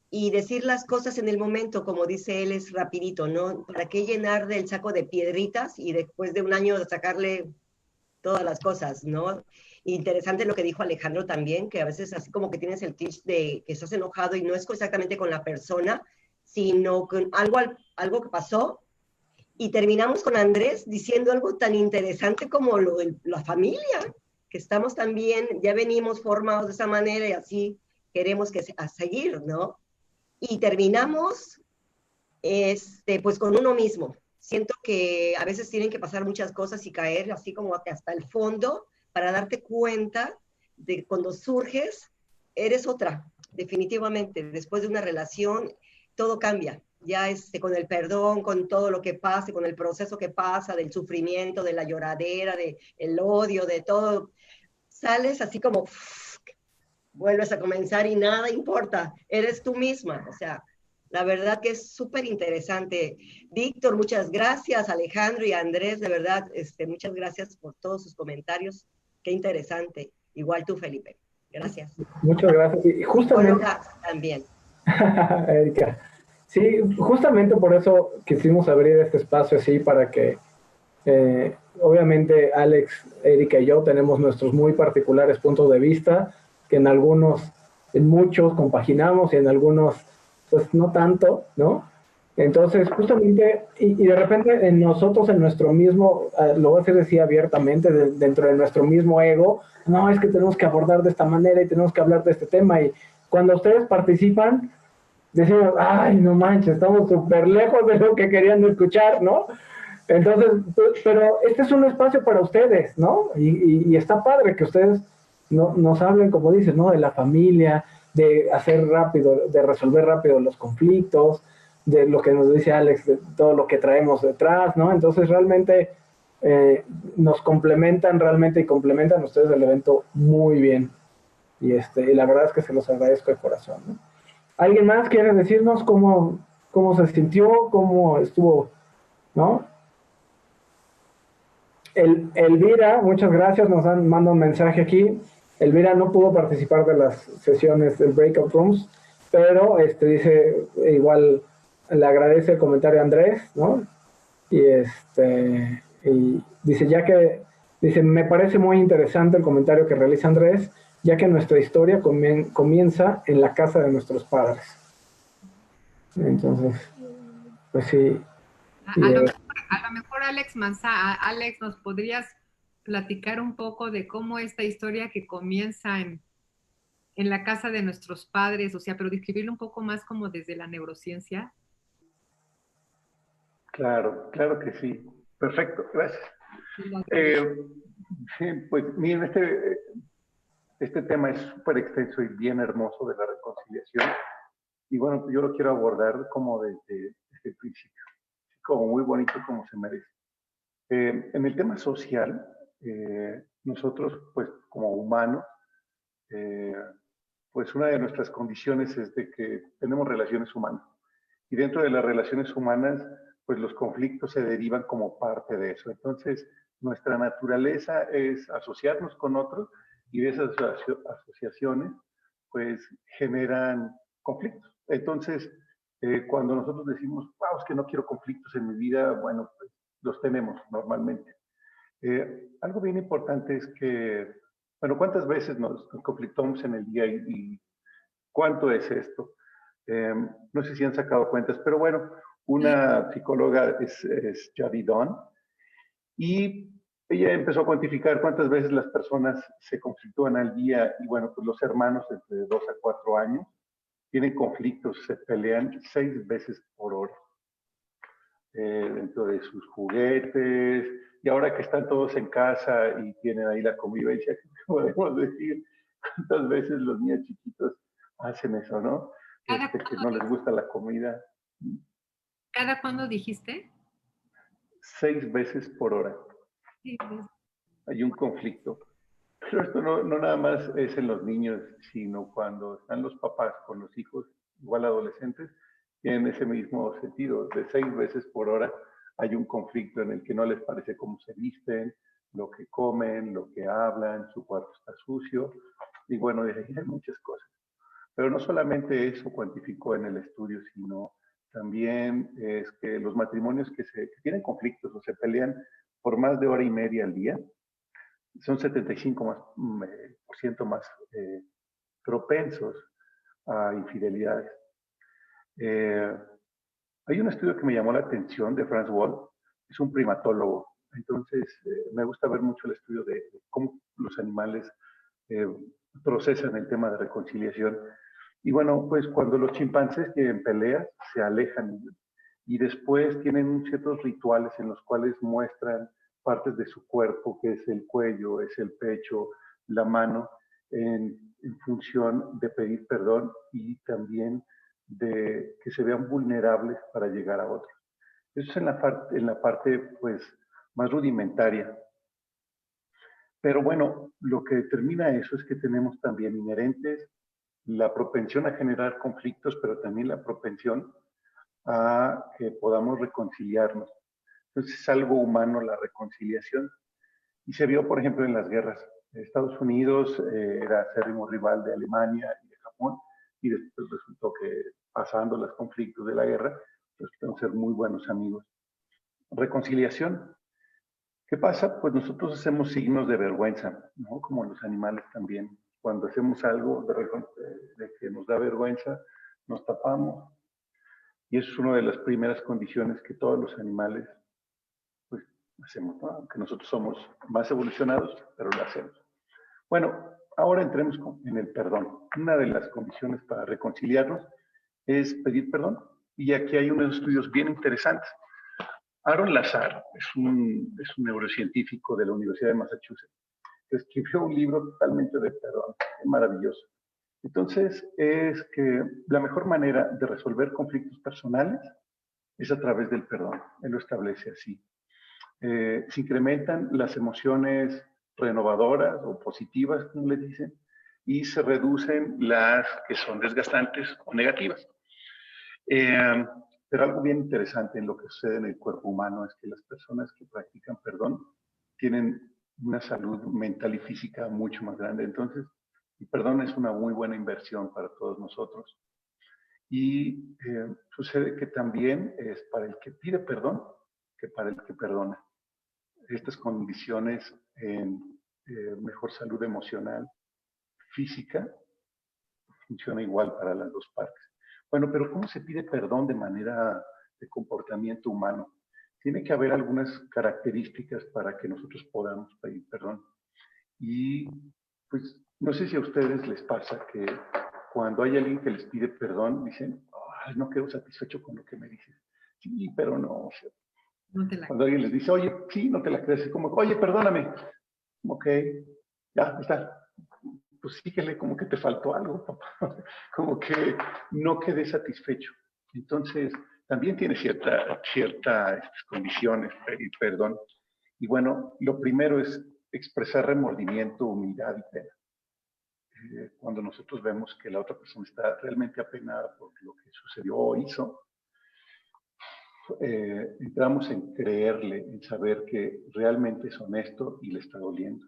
y decir las cosas en el momento, como dice él, es rapidito, ¿no? ¿Para qué llenar del saco de piedritas y después de un año sacarle todas las cosas, ¿no? Interesante lo que dijo Alejandro también, que a veces así como que tienes el cliché de que estás enojado y no es exactamente con la persona, sino con algo que pasó. Y terminamos con Andrés diciendo algo tan interesante como lo de la familia, que estamos también, ya venimos formados de esa manera y así queremos a seguir, ¿no? Y terminamos pues con uno mismo. Siento que a veces tienen que pasar muchas cosas y caer así como hasta el fondo para darte cuenta de que cuando surges, eres otra, definitivamente. Después de una relación, todo cambia. Ya con el perdón, con todo lo que pase, con el proceso que pasa, del sufrimiento, de la lloradera, del odio, de todo, sales así como, vuelves a comenzar y nada importa, eres tú misma, o sea, la verdad que es súper interesante. Víctor, muchas gracias. Alejandro y Andrés, de verdad, muchas gracias por todos sus comentarios. Qué interesante. Igual tú, Felipe. Gracias. Muchas gracias. Y justamente... también. Erika. Sí, justamente por eso quisimos abrir este espacio así para que, obviamente, Alex, Erika y yo tenemos nuestros muy particulares puntos de vista, que en muchos compaginamos y en algunos pues no tanto, ¿no? Entonces, justamente, y de repente en nosotros, en nuestro mismo, lo voy a decir así abiertamente, dentro de nuestro mismo ego, es que tenemos que abordar de esta manera y tenemos que hablar de este tema, y cuando ustedes participan, decimos, ay, no manches, estamos súper lejos de lo que querían escuchar, ¿no? Entonces, pero este es un espacio para ustedes, ¿no? Y está padre que ustedes nos hablen, como dices, ¿no? De la familia, de hacer rápido, de resolver rápido los conflictos, de lo que nos dice Alex, de todo lo que traemos detrás, ¿no? Entonces, realmente nos complementan realmente y complementan ustedes el evento muy bien. Y la verdad es que se los agradezco de corazón, ¿no? ¿Alguien más quiere decirnos cómo se sintió, cómo estuvo, ¿no? Elvira, muchas gracias, manda un mensaje aquí. Elvira no pudo participar de las sesiones del Breakout Rooms, pero dice, igual le agradece el comentario a Andrés, ¿no? Y dice, dice, me parece muy interesante el comentario que realiza Andrés, ya que nuestra historia comienza en la casa de nuestros padres. Entonces, pues sí. A lo mejor Alex, ¿nos podrías platicar un poco de cómo esta historia que comienza en la casa de nuestros padres, o sea, pero describirlo un poco más como desde la neurociencia? Claro, claro que sí. Perfecto, gracias. Eh, sí, pues miren, este tema es súper extenso y bien hermoso de la reconciliación. Y bueno, yo lo quiero abordar como desde el principio, como muy bonito como se merece. En el tema social, nosotros, pues como humanos, eh, pues una de nuestras condiciones es de que tenemos relaciones humanas. Y dentro de las relaciones humanas, pues los conflictos se derivan como parte de eso. Entonces, nuestra naturaleza es asociarnos con otros y de esas asociaciones, pues generan conflictos. Entonces, cuando nosotros decimos, wow, es que no quiero conflictos en mi vida, bueno, pues los tenemos normalmente. Algo bien importante es que, bueno, ¿cuántas veces nos conflictamos en el día y cuánto es esto? No sé si han sacado cuentas, pero bueno, una psicóloga es Jody Dunn y ella empezó a cuantificar cuántas veces las personas se conflictúan al día y bueno, pues los hermanos entre 2 a 4 años tienen conflictos, se pelean 6 veces por hora dentro de sus juguetes y ahora que están todos en casa y tienen ahí la convivencia, ¿qué podemos decir? ¿Cuántas veces los niños chiquitos hacen eso, no? Que no les gusta la comida. ¿Cada cuándo dijiste? 6 veces por hora. Sí, Hay un conflicto. Pero esto no nada más es en los niños, sino cuando están los papás con los hijos, igual adolescentes, tienen ese mismo sentido. De 6 veces por hora hay un conflicto en el que no les parece cómo se visten, lo que comen, lo que hablan, su cuarto está sucio. Y bueno, de ahí hay muchas cosas. Pero no solamente eso cuantificó en el estudio, sino también es que los matrimonios que tienen conflictos o se pelean por más de hora y media al día, son 75% más propensos a infidelidades. Hay un estudio que me llamó la atención de Franz Wald, es un primatólogo. Entonces, me gusta ver mucho el estudio de cómo los animales eh, procesan el tema de reconciliación. Y bueno, pues cuando los chimpancés tienen peleas, se alejan y después tienen ciertos rituales en los cuales muestran partes de su cuerpo, que es el cuello, es el pecho, la mano, en función de pedir perdón y también de que se vean vulnerables para llegar a otros. Eso es en la parte pues, más rudimentaria. Pero bueno, lo que determina eso es que tenemos también inherentes la propensión a generar conflictos, pero también la propensión a que podamos reconciliarnos. Entonces es algo humano la reconciliación. Y se vio, por ejemplo, en las guerras. Estados Unidos era acérrimo rival de Alemania y de Japón, y después resultó que pasando los conflictos de la guerra, resultaron ser muy buenos amigos. Reconciliación. ¿Qué pasa? Pues nosotros hacemos signos de vergüenza, ¿no? Como los animales también. Cuando hacemos algo de que nos da vergüenza, nos tapamos. Y eso es una de las primeras condiciones que todos los animales pues, hacemos, ¿no? Aunque nosotros somos más evolucionados, pero lo hacemos. Bueno, ahora entremos en el perdón. Una de las condiciones para reconciliarnos es pedir perdón. Y aquí hay unos estudios bien interesantes. Aaron Lazar es un neurocientífico de la Universidad de Massachusetts que escribió un libro totalmente de perdón, maravilloso. Entonces, es que la mejor manera de resolver conflictos personales es a través del perdón. Él lo establece así. Se incrementan las emociones renovadoras o positivas, como le dicen, y se reducen las que son desgastantes o negativas. Pero algo bien interesante en lo que sucede en el cuerpo humano es que las personas que practican perdón tienen una salud mental y física mucho más grande. Entonces, el perdón es una muy buena inversión para todos nosotros. Y sucede que también es para el que pide perdón que para el que perdona. Estas condiciones en mejor salud emocional, física, funciona igual para las dos partes. Bueno, pero ¿cómo se pide perdón de manera de comportamiento humano? Tiene que haber algunas características para que nosotros podamos pedir perdón. Y pues no sé si a ustedes les pasa que cuando hay alguien que les pide perdón, dicen, oh, no quedo satisfecho con lo que me dices. Sí, pero no. O sea, cuando alguien les dice, oye, sí, no te la crees, es como, oye, perdóname. Ok, ya, está. Pues síguele, como que te faltó algo, papá. Como que no quedé satisfecho. Entonces, también tiene ciertas condiciones, pedir perdón. Y bueno, lo primero es expresar remordimiento, humildad y pena. Cuando nosotros vemos que la otra persona está realmente apenada por lo que sucedió o hizo, entramos en creerle, en saber que realmente es honesto y le está doliendo.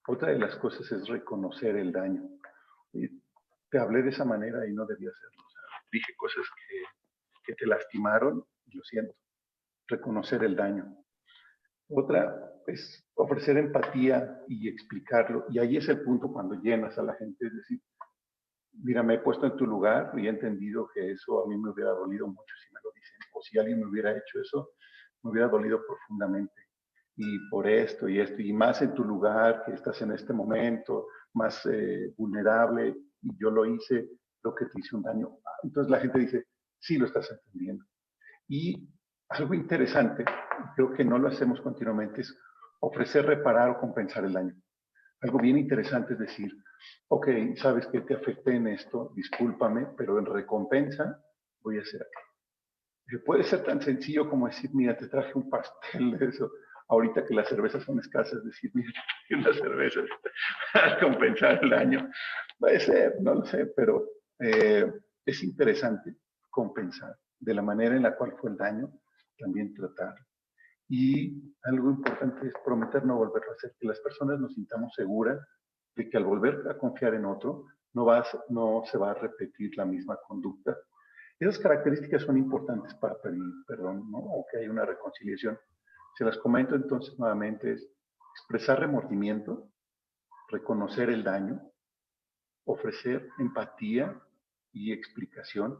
Otra de las cosas es reconocer el daño. Te hablé de esa manera y no debía hacerlo. O sea, dije cosas que te lastimaron y lo siento. Reconocer el daño. Otra es ofrecer empatía y explicarlo. Y ahí es el punto cuando llenas a la gente. Es decir, mira, me he puesto en tu lugar y he entendido que eso a mí me hubiera dolido mucho si me lo dicen. O si alguien me hubiera hecho eso, me hubiera dolido profundamente. Y por esto y esto, y más en tu lugar, que estás en este momento, más vulnerable, y yo lo hice, lo que te hice un daño. Entonces la gente dice, sí, lo estás entendiendo. Y algo interesante, creo que no lo hacemos continuamente, es ofrecer, reparar o compensar el daño. Algo bien interesante es decir, ok, sabes que te afecté en esto, discúlpame, pero en recompensa voy a hacer aquello. Puede ser tan sencillo como decir, mira, te traje un pastel de eso. Ahorita que las cervezas son escasas, decir, mira, unas cervezas para compensar el daño. Puede ser, no lo sé, pero es interesante compensar de la manera en la cual fue el daño, también tratarlo. Y algo importante es prometer no volverlo a hacer, que las personas nos sintamos seguras de que al volver a confiar en otro, no se va a repetir la misma conducta. Esas características son importantes para pedir perdón, ¿no? O que haya una reconciliación. Se las comento entonces nuevamente, es expresar remordimiento, reconocer el daño, ofrecer empatía y explicación,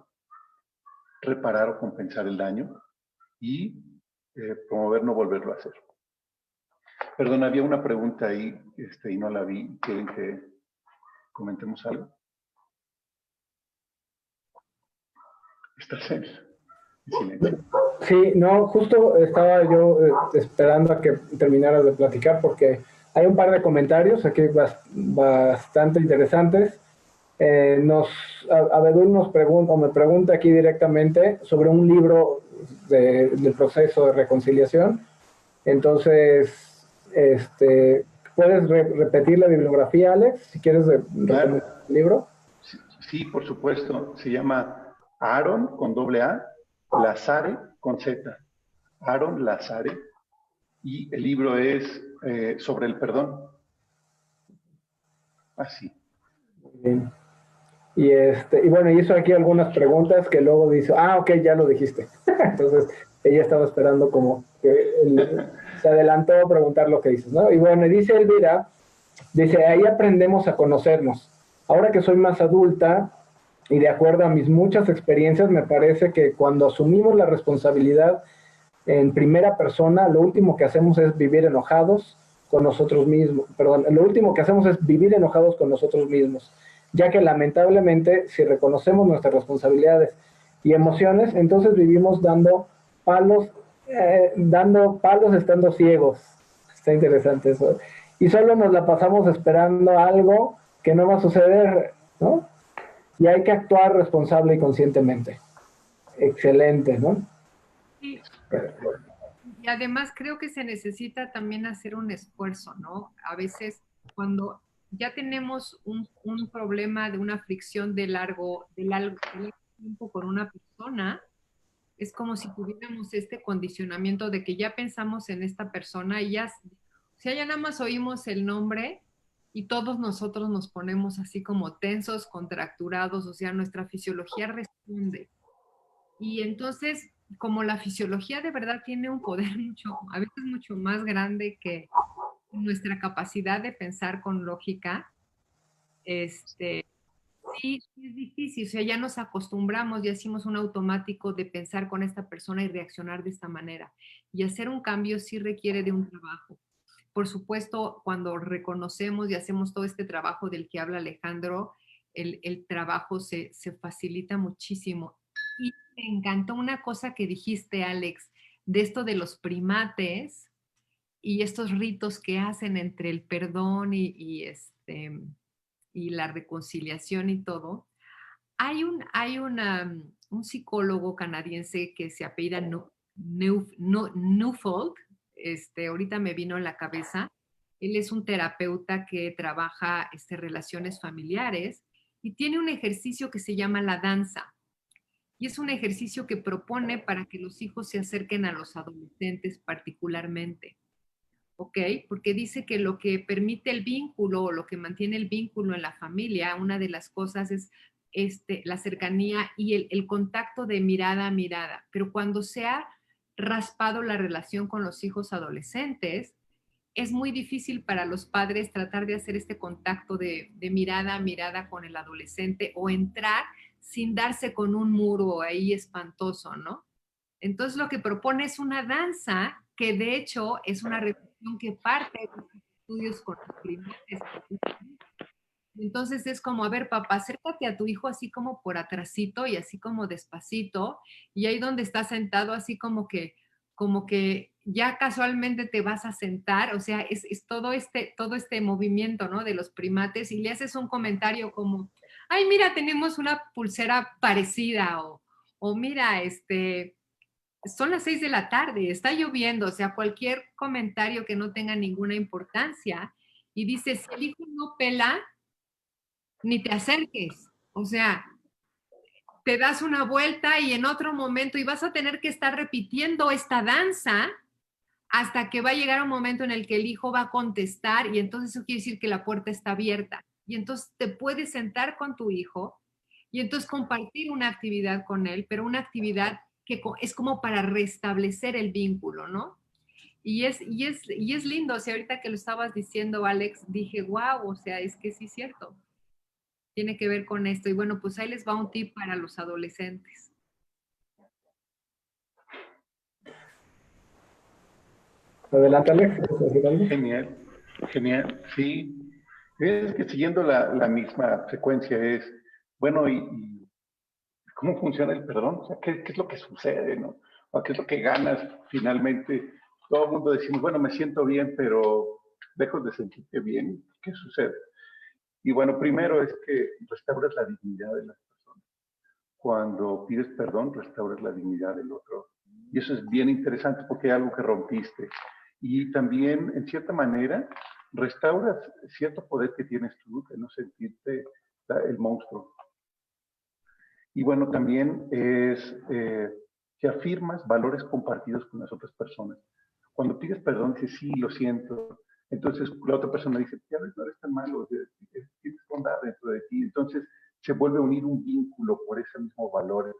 reparar o compensar el daño y promover no volverlo a hacer. Perdón, había una pregunta ahí y no la vi. ¿Quieren que comentemos algo? ¿Estás en silencio? Sí, no, justo estaba yo esperando a que terminaras de platicar porque hay un par de comentarios aquí bastante interesantes. Abedul nos pregunta, o me pregunta aquí directamente sobre un libro del proceso de reconciliación. Entonces, ¿puedes repetir la bibliografía, Alex? Si quieres claro. El libro. Sí, por supuesto. Se llama Aaron, con doble A, Lazare, con Z. Aaron Lazare. Y el libro es sobre el perdón. Así. Bien. Y bueno, hizo aquí algunas preguntas que luego dice, ok, ya lo dijiste. Entonces, ella estaba esperando como que se adelantó a preguntar lo que dices, ¿no? Y bueno, dice Elvira, ahí aprendemos a conocernos. Ahora que soy más adulta y de acuerdo a mis muchas experiencias, me parece que cuando asumimos la responsabilidad en primera persona, lo último que hacemos es vivir enojados con nosotros mismos. Lo último que hacemos es vivir enojados con nosotros mismos. ya que lamentablemente si reconocemos nuestras responsabilidades y emociones, entonces vivimos dando palos estando ciegos. Está interesante eso. Y solo nos la pasamos esperando algo que no va a suceder, ¿no? Y hay que actuar responsable y conscientemente. Excelente, ¿no? Sí. Y además creo que se necesita también hacer un esfuerzo, ¿no? A veces cuando ya tenemos un problema de una fricción de largo tiempo con una persona, es como si tuviéramos este condicionamiento de que ya pensamos en esta persona y ya, o sea, ya nada más oímos el nombre y todos nosotros nos ponemos así como tensos, contracturados, o sea, nuestra fisiología responde. Y entonces, como la fisiología de verdad tiene un poder mucho, a veces mucho más grande que nuestra capacidad de pensar con lógica, este, sí, sí es difícil, o sea, ya nos acostumbramos, ya hicimos un automático de pensar con esta persona y reaccionar de esta manera. Y hacer un cambio sí requiere de un trabajo. Por supuesto, cuando reconocemos y hacemos todo este trabajo del que habla Alejandro, el trabajo se facilita muchísimo. Y me encantó una cosa que dijiste, Alex, de esto de los primates y estos ritos que hacen entre el perdón y la reconciliación y todo. Hay un psicólogo canadiense que se apellida Neufeld, ahorita me vino en la cabeza. Él es un terapeuta que trabaja relaciones familiares y tiene un ejercicio que se llama la danza. Y es un ejercicio que propone para que los hijos se acerquen a los adolescentes particularmente. ¿Ok? Porque dice que lo que permite el vínculo o lo que mantiene el vínculo en la familia, una de las cosas es la cercanía y el contacto de mirada a mirada. Pero cuando se ha raspado la relación con los hijos adolescentes, es muy difícil para los padres tratar de hacer este contacto de mirada a mirada con el adolescente o entrar sin darse con un muro ahí espantoso, ¿no? Entonces lo que propone es una danza que de hecho es una reflexión que parte de los estudios con los primates. Entonces es como, a ver, papá, acércate a tu hijo así como por atrasito y así como despacito, y ahí donde está sentado así como que ya casualmente te vas a sentar, o sea, es todo este movimiento, ¿no? De los primates, y le haces un comentario como, ay, mira, tenemos una pulsera parecida, o mira, son las 6 de la tarde, está lloviendo, o sea, cualquier comentario que no tenga ninguna importancia. Y dice, si el hijo no pela, ni te acerques. O sea, te das una vuelta y en otro momento, y vas a tener que estar repitiendo esta danza hasta que va a llegar un momento en el que el hijo va a contestar y entonces eso quiere decir que la puerta está abierta. Y entonces te puedes sentar con tu hijo y entonces compartir una actividad con él, pero una actividad que es como para restablecer el vínculo, ¿no? Y es lindo, o sea, ahorita que lo estabas diciendo, Alex, dije, wow, o sea, es que sí es cierto, tiene que ver con esto. Y bueno, pues ahí les va un tip para los adolescentes. Adelante, Alex. Genial, genial, sí. Es que siguiendo la misma secuencia es, bueno, y cómo funciona el perdón, o sea, ¿qué es lo que sucede, no? O qué es lo que ganas finalmente. Todo el mundo decimos, bueno, me siento bien, pero dejo de sentirte bien. ¿Qué sucede? Y bueno, primero es que restauras la dignidad de las personas. Cuando pides perdón, restauras la dignidad del otro. Y eso es bien interesante porque hay algo que rompiste. Y también, en cierta manera, restauras cierto poder que tienes tú de no sentirte el monstruo. Y bueno, también es que afirmas valores compartidos con las otras personas. Cuando pides perdón, dices, sí, lo siento. Entonces la otra persona dice, ya ves, no eres tan malo, tienes bondad dentro de ti. Entonces se vuelve a unir un vínculo por esos mismos valores.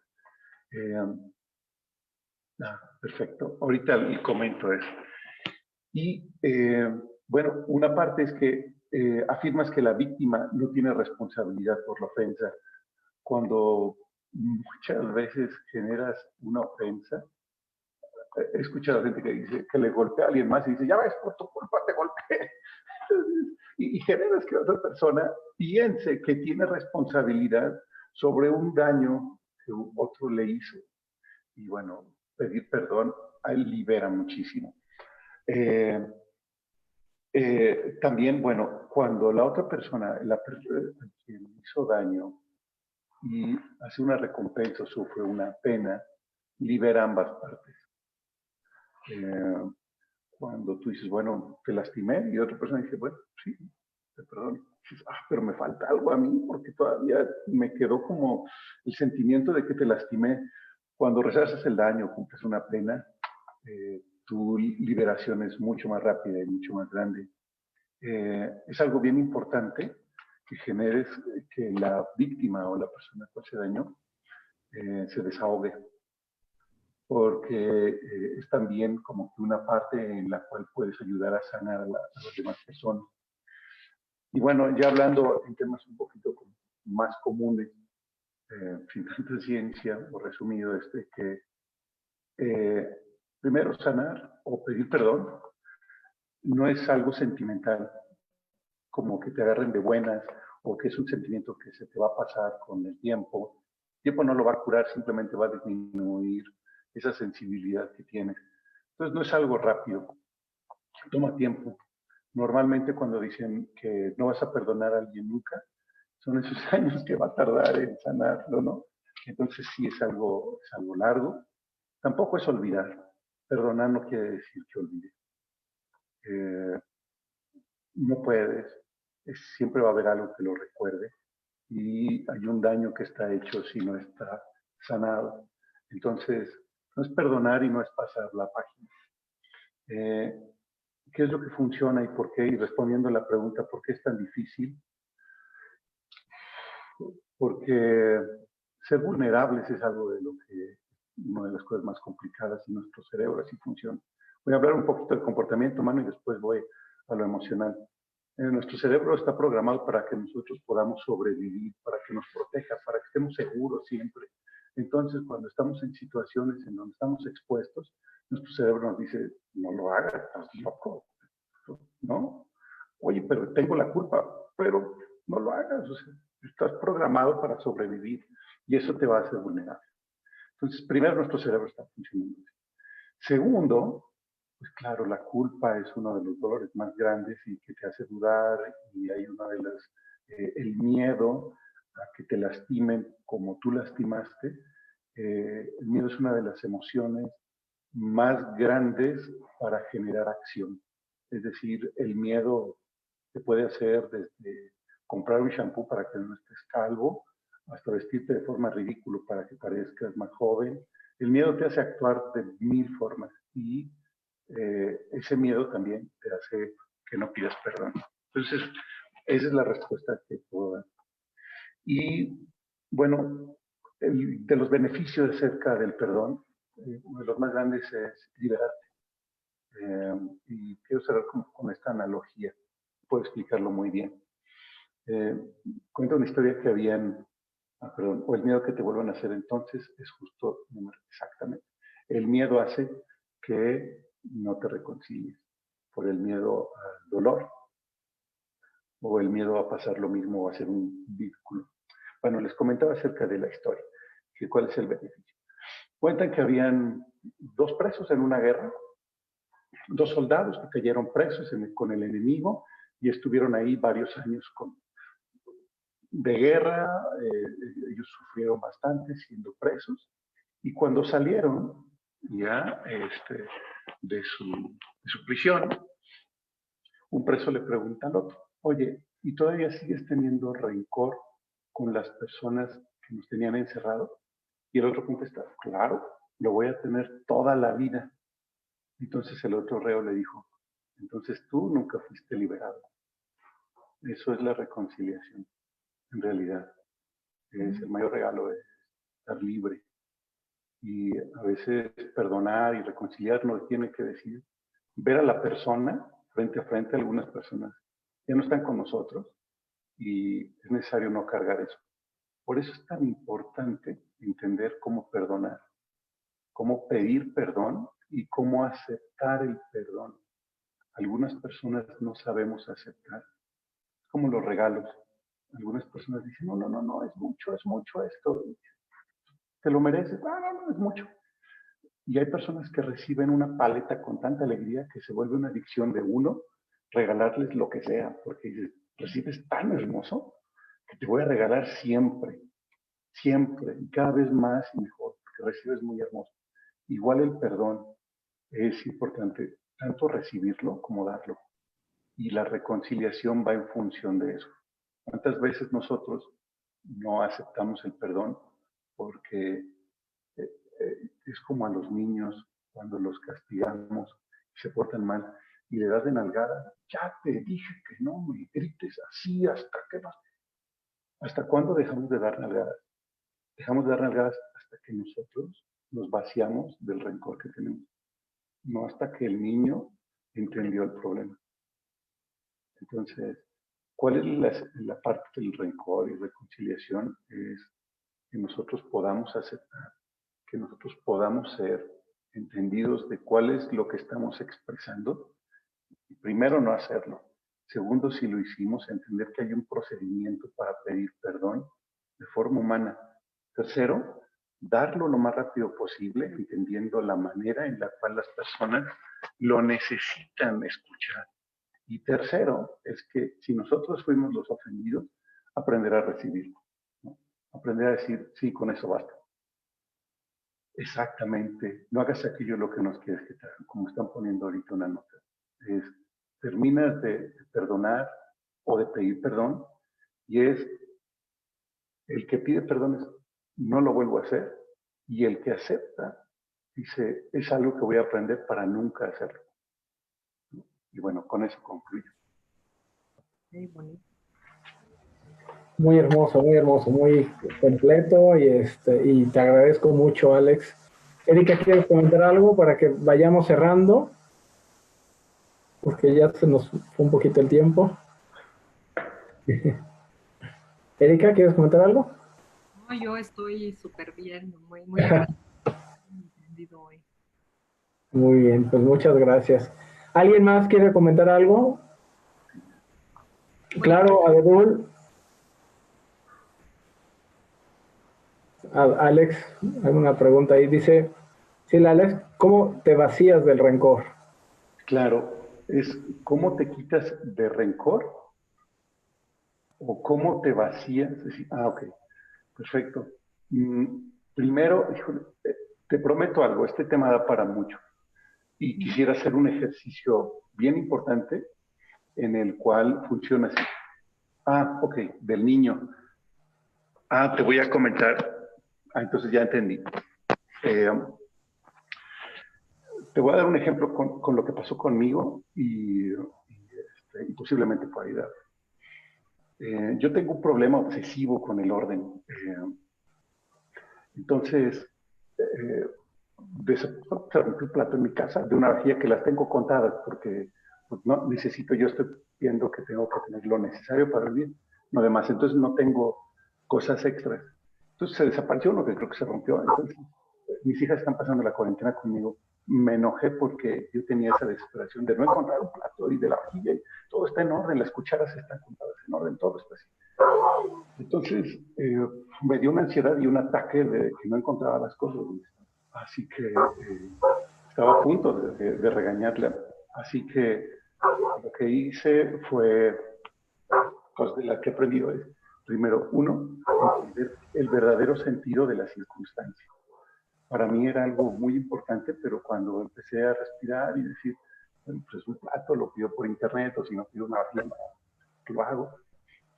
Perfecto. Ahorita les comento eso. Y bueno, una parte es que afirmas que la víctima no tiene responsabilidad por la ofensa. Cuando muchas veces generas una ofensa, he escuchado gente que dice que le golpea a alguien más y dice, ya ves, por tu culpa te golpeé. y generas que otra persona piense que tiene responsabilidad sobre un daño que otro le hizo. Y bueno, pedir perdón libera muchísimo. También, bueno, cuando la otra persona, quien hizo daño y hace una recompensa o sufre una pena, libera ambas partes. Cuando tú dices, bueno, te lastimé, y otra persona dice, bueno, sí, te perdono. Dices, pero me falta algo a mí, porque todavía me quedó como el sentimiento de que te lastimé. Cuando resarces el daño, cumples una pena, tu liberación es mucho más rápida y mucho más grande. Es algo bien importante que generes que la víctima o la persona que hace daño se desahogue, porque es también como que una parte en la cual puedes ayudar a sanar a las demás personas. Y bueno, ya hablando en temas un poquito más comunes, sin tanta ciencia o resumido, primero sanar o pedir perdón no es algo sentimental, como que te agarren de buenas o que es un sentimiento que se te va a pasar con el tiempo. El tiempo no lo va a curar, simplemente va a disminuir esa sensibilidad que tienes. Entonces no es algo rápido, toma tiempo. Normalmente cuando dicen que no vas a perdonar a alguien nunca, son esos años que va a tardar en sanarlo, ¿no? Entonces sí es algo largo. Tampoco es olvidar. Perdonar no quiere decir que olvides. No puedes. Siempre va a haber algo que lo recuerde. Y hay un daño que está hecho si no está sanado. Entonces, no es perdonar y no es pasar la página. ¿Qué es lo que funciona y por qué? Y respondiendo a la pregunta, ¿por qué es tan difícil? Porque ser vulnerables es algo de lo que una de las cosas más complicadas en nuestro cerebro, así funciona. Voy a hablar un poquito del comportamiento humano y después voy a lo emocional. Nuestro cerebro está programado para que nosotros podamos sobrevivir, para que nos proteja, para que estemos seguros siempre. Entonces, cuando estamos en situaciones en donde estamos expuestos, nuestro cerebro nos dice, no lo hagas, estás loco, ¿no? Oye, pero tengo la culpa, pero no lo hagas, o sea, estás programado para sobrevivir y eso te va a hacer vulnerable. Entonces, primero, nuestro cerebro está funcionando. Segundo, pues claro, la culpa es uno de los dolores más grandes y que te hace dudar y hay una de las, el miedo a que te lastimen como tú lastimaste. El miedo es una de las emociones más grandes para generar acción. Es decir, el miedo te puede hacer desde comprar un shampoo para que no estés calvo, hasta vestirte de forma ridícula para que parezcas más joven. El miedo te hace actuar de 1000 formas y ese miedo también te hace que no pidas perdón. Entonces, esa es la respuesta que puedo dar. Y bueno, de los beneficios acerca del perdón, uno de los más grandes es liberarte. Y quiero cerrar con esta analogía, puedo explicarlo muy bien. Cuenta una historia que habían, o el miedo que te vuelvan a hacer entonces es justo, exactamente. El miedo hace que no te reconcilies por el miedo al dolor o el miedo a pasar lo mismo o a ser un vínculo. Bueno, les comentaba acerca de la historia, que cuál es el beneficio. Cuentan que habían 2 presos en una guerra, 2 soldados que cayeron presos con el enemigo y estuvieron ahí varios años de guerra, ellos sufrieron bastante siendo presos y cuando salieron ya de su prisión, un preso le pregunta al otro, oye, ¿y todavía sigues teniendo rencor con las personas que nos tenían encerrados? Y el otro contesta, claro, lo voy a tener toda la vida. Entonces el otro reo le dijo, entonces tú nunca fuiste liberado. Eso es la reconciliación, en realidad. Es el mayor regalo de estar libre. Y a veces perdonar y reconciliar no tiene que decir ver a la persona frente a frente. Algunas personas ya no están con nosotros y es necesario no cargar eso. Por eso es tan importante entender cómo perdonar, cómo pedir perdón y cómo aceptar el perdón. algunas personas no sabemos aceptar, como los regalos. Algunas personas dicen, no, no, no, no, es mucho esto. ¿Te lo mereces? No, no, no, es mucho. Y hay personas que reciben una paleta con tanta alegría que se vuelve una adicción de uno, regalarles lo que sea, porque dices, recibes tan hermoso que te voy a regalar siempre, siempre, y cada vez más y mejor, porque recibes muy hermoso. Igual el perdón es importante, tanto recibirlo como darlo. Y la reconciliación va en función de eso. ¿Cuántas veces nosotros no aceptamos el perdón porque es como a los niños cuando los castigamos y se portan mal y le das de nalgada? Ya te dije que no me grites así hasta que no. ¿Hasta cuándo dejamos de dar nalgadas? Dejamos de dar nalgadas hasta que nosotros nos vaciamos del rencor que tenemos, no hasta que el niño entendió el problema. Entonces, ¿cuál es la parte del rencor y reconciliación? Es que nosotros podamos aceptar, que nosotros podamos ser entendidos de cuál es lo que estamos expresando. Y primero, no hacerlo. Segundo, si lo hicimos, entender que hay un procedimiento para pedir perdón de forma humana. Tercero, darlo lo más rápido posible, entendiendo la manera en la cual las personas lo necesitan escuchar. Y tercero, es que si nosotros fuimos los ofendidos, aprender a recibirlo, ¿no? Aprender a decir, sí, con eso basta. Exactamente, no hagas aquello lo que nos quieres que te hagan, como están poniendo ahorita una nota. Es, terminas de perdonar o de pedir perdón, y es el que pide perdón es, no lo vuelvo a hacer, y el que acepta dice, es algo que voy a aprender para nunca hacerlo. Y bueno, con eso concluyo. Muy bonito. Muy hermoso, muy completo y te agradezco mucho, Alex. Erika, ¿quieres comentar algo para que vayamos cerrando? Porque ya se nos fue un poquito el tiempo. Erika, ¿quieres comentar algo? No, yo estoy súper bien, muy agradecido hoy. Muy bien, pues muchas gracias. ¿Alguien más quiere comentar algo? Bueno, Claro, Abdul. Alex, hay una pregunta ahí. Dice, sí, Alex, ¿cómo te vacías del rencor? Claro, es cómo te quitas de rencor o cómo te vacías. Ok, perfecto. Primero, híjole, te prometo algo, este tema da para mucho. Y quisiera hacer un ejercicio bien importante en el cual funciona así. Ok, del niño. Te voy a comentar. Entonces ya entendí. Te voy a dar un ejemplo con lo que pasó conmigo y posiblemente pueda ayudar. Yo tengo un problema obsesivo con el orden. Entonces, se rompió un plato en mi casa de una vajilla que las tengo contadas porque pues, no necesito, yo estoy viendo que tengo que tener lo necesario para vivir, no demás. Entonces no tengo cosas extras. Entonces se desapareció uno que creo que se rompió. Entonces mis hijas están pasando la cuarentena conmigo. Me enojé porque yo tenía esa desesperación de no encontrar un plato y de la vajilla. Y todo está en orden, las cucharas están contadas en orden, todo está así. Entonces me dio una ansiedad y un ataque de que no encontraba las cosas. Así que estaba a punto de regañarle. Así que lo que hice fue, pues de la que he aprendido es, primero, uno, entender el verdadero sentido de la circunstancia. Para mí era algo muy importante, pero cuando empecé a respirar y decir, bueno, pues es un plato, lo pido por internet, o si no pido una vajilla, lo hago,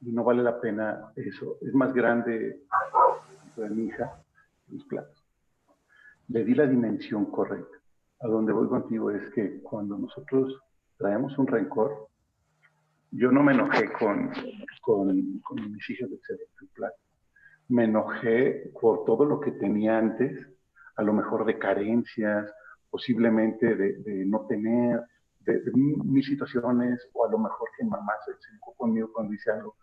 y no vale la pena eso. Es más grande de mi hija, los platos. Le di la dimensión correcta. A donde voy contigo es que cuando nosotros traemos un rencor, yo no me enojé con mis hijas de ser plato. Me enojé por todo lo que tenía antes, a lo mejor de carencias, posiblemente de no tener, de mis situaciones, o a lo mejor que mamá se enojó conmigo cuando hice algo.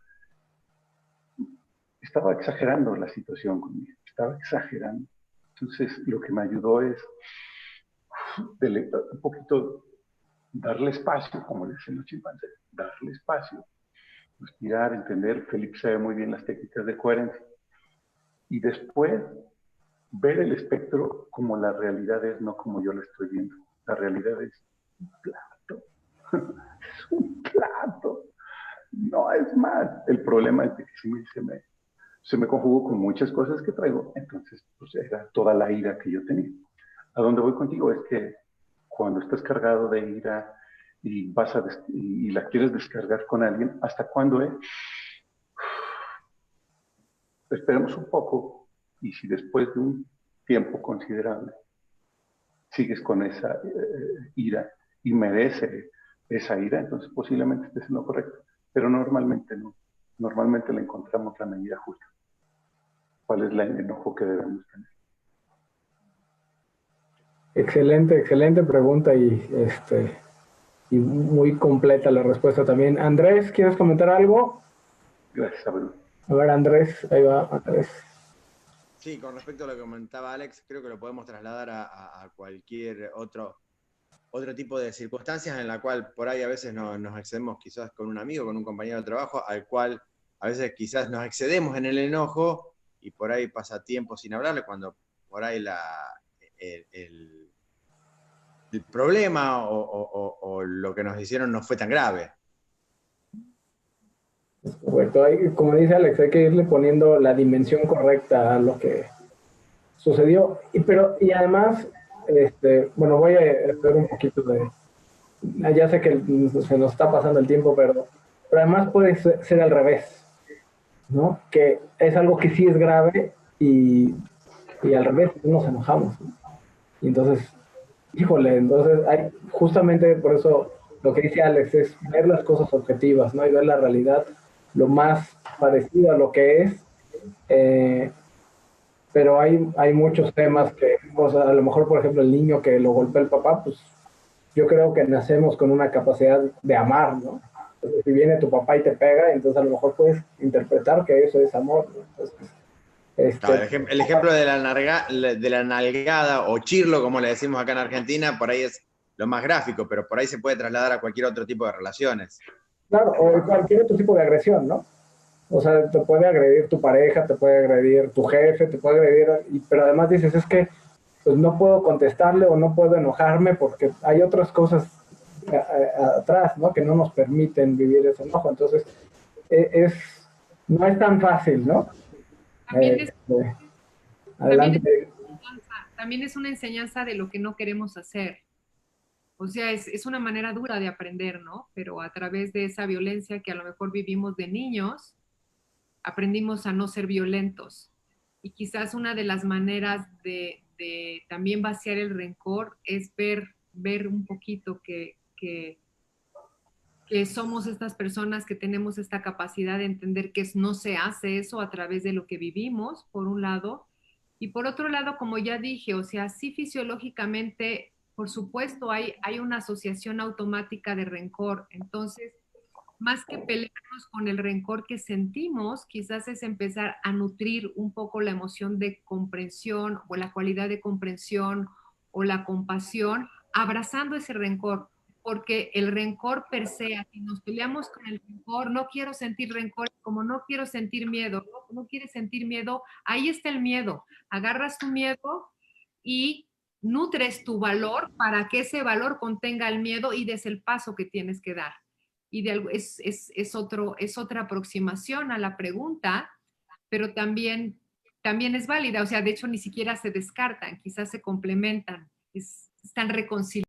Estaba exagerando la situación conmigo, estaba exagerando. Entonces, lo que me ayudó es un poquito darle espacio, como dicen los chimpancés, darle espacio, respirar, entender. Felipe sabe muy bien las técnicas de coherencia. Y después ver el espectro como la realidad es, no como yo lo estoy viendo. La realidad es un plato. Es un plato. No es más. El problema es que se me conjugó con muchas cosas que traigo. Entonces, pues era toda la ira que yo tenía. A donde voy contigo es que cuando estás cargado de ira y y la quieres descargar con alguien, ¿hasta cuándo es? Esperemos un poco, y si después de un tiempo considerable sigues con esa ira y merece esa ira, entonces posiblemente estés en lo correcto, pero normalmente no. Normalmente le encontramos la medida justa. ¿Cuál es el enojo que debemos tener? Excelente, excelente pregunta y muy completa la respuesta también. Andrés, ¿quieres comentar algo? Gracias, Abel. A ver, Andrés, ahí va, Andrés. Sí, con respecto a lo que comentaba Alex, creo que lo podemos trasladar a cualquier otro tipo de circunstancias en la cual por ahí a veces nos excedemos quizás con un amigo, con un compañero de trabajo, al cual a veces quizás nos excedemos en el enojo y por ahí pasa tiempo sin hablarle, cuando por ahí el problema o lo que nos hicieron no fue tan grave. Correcto. Como dice Alex, hay que irle poniendo la dimensión correcta a lo que sucedió. Y además, bueno, voy a hacer un poquito de... Ya sé que se nos está pasando el tiempo, pero además puede ser al revés, ¿no? Que es algo que sí es grave y al revés nos enojamos, ¿no? Y entonces, híjole, entonces hay justamente por eso lo que dice Alex es ver las cosas objetivas, ¿no? Y ver la realidad lo más parecido a lo que es. Pero hay muchos temas que, o sea, a lo mejor, por ejemplo, el niño que lo golpea el papá, pues yo creo que nacemos con una capacidad de amar, ¿no? Entonces, si viene tu papá y te pega, entonces a lo mejor puedes interpretar que eso es amor, ¿no? Entonces, Claro, el ejemplo de la nalgada o chirlo, como le decimos acá en Argentina, por ahí es lo más gráfico, pero por ahí se puede trasladar a cualquier otro tipo de relaciones. claro, o cualquier otro tipo de agresión, ¿no? O sea, te puede agredir tu pareja, te puede agredir tu jefe, te puede agredir, pero además dices, es que pues no puedo contestarle o no puedo enojarme porque hay otras cosas atrás, ¿no? Que no nos permiten vivir ese enojo. Entonces, es, no es tan fácil, ¿no? También es, Adelante. también es una enseñanza de lo que no queremos hacer. O sea, es una manera dura de aprender, ¿no? Pero a través de esa violencia que a lo mejor vivimos de niños, aprendimos a no ser violentos. Y quizás una de las maneras de también vaciar el rencor es ver un poquito que somos estas personas que tenemos esta capacidad de entender que no se hace eso a través de lo que vivimos, por un lado. Y por otro lado, como ya dije, o sea, sí fisiológicamente, por supuesto, hay una asociación automática de rencor. Entonces, más que pelearnos con el rencor que sentimos, quizás es empezar a nutrir un poco la emoción de comprensión o la cualidad de comprensión o la compasión, abrazando ese rencor, porque el rencor per se, si nos peleamos con el rencor, no quiero sentir rencor, como no quiero sentir miedo, no quieres sentir miedo, ahí está el miedo, agarras tu miedo y nutres tu valor para que ese valor contenga el miedo y des el paso que tienes que dar. Y es otra aproximación a la pregunta, pero también es válida, o sea, de hecho ni siquiera se descartan, quizás se complementan, están reconciliados.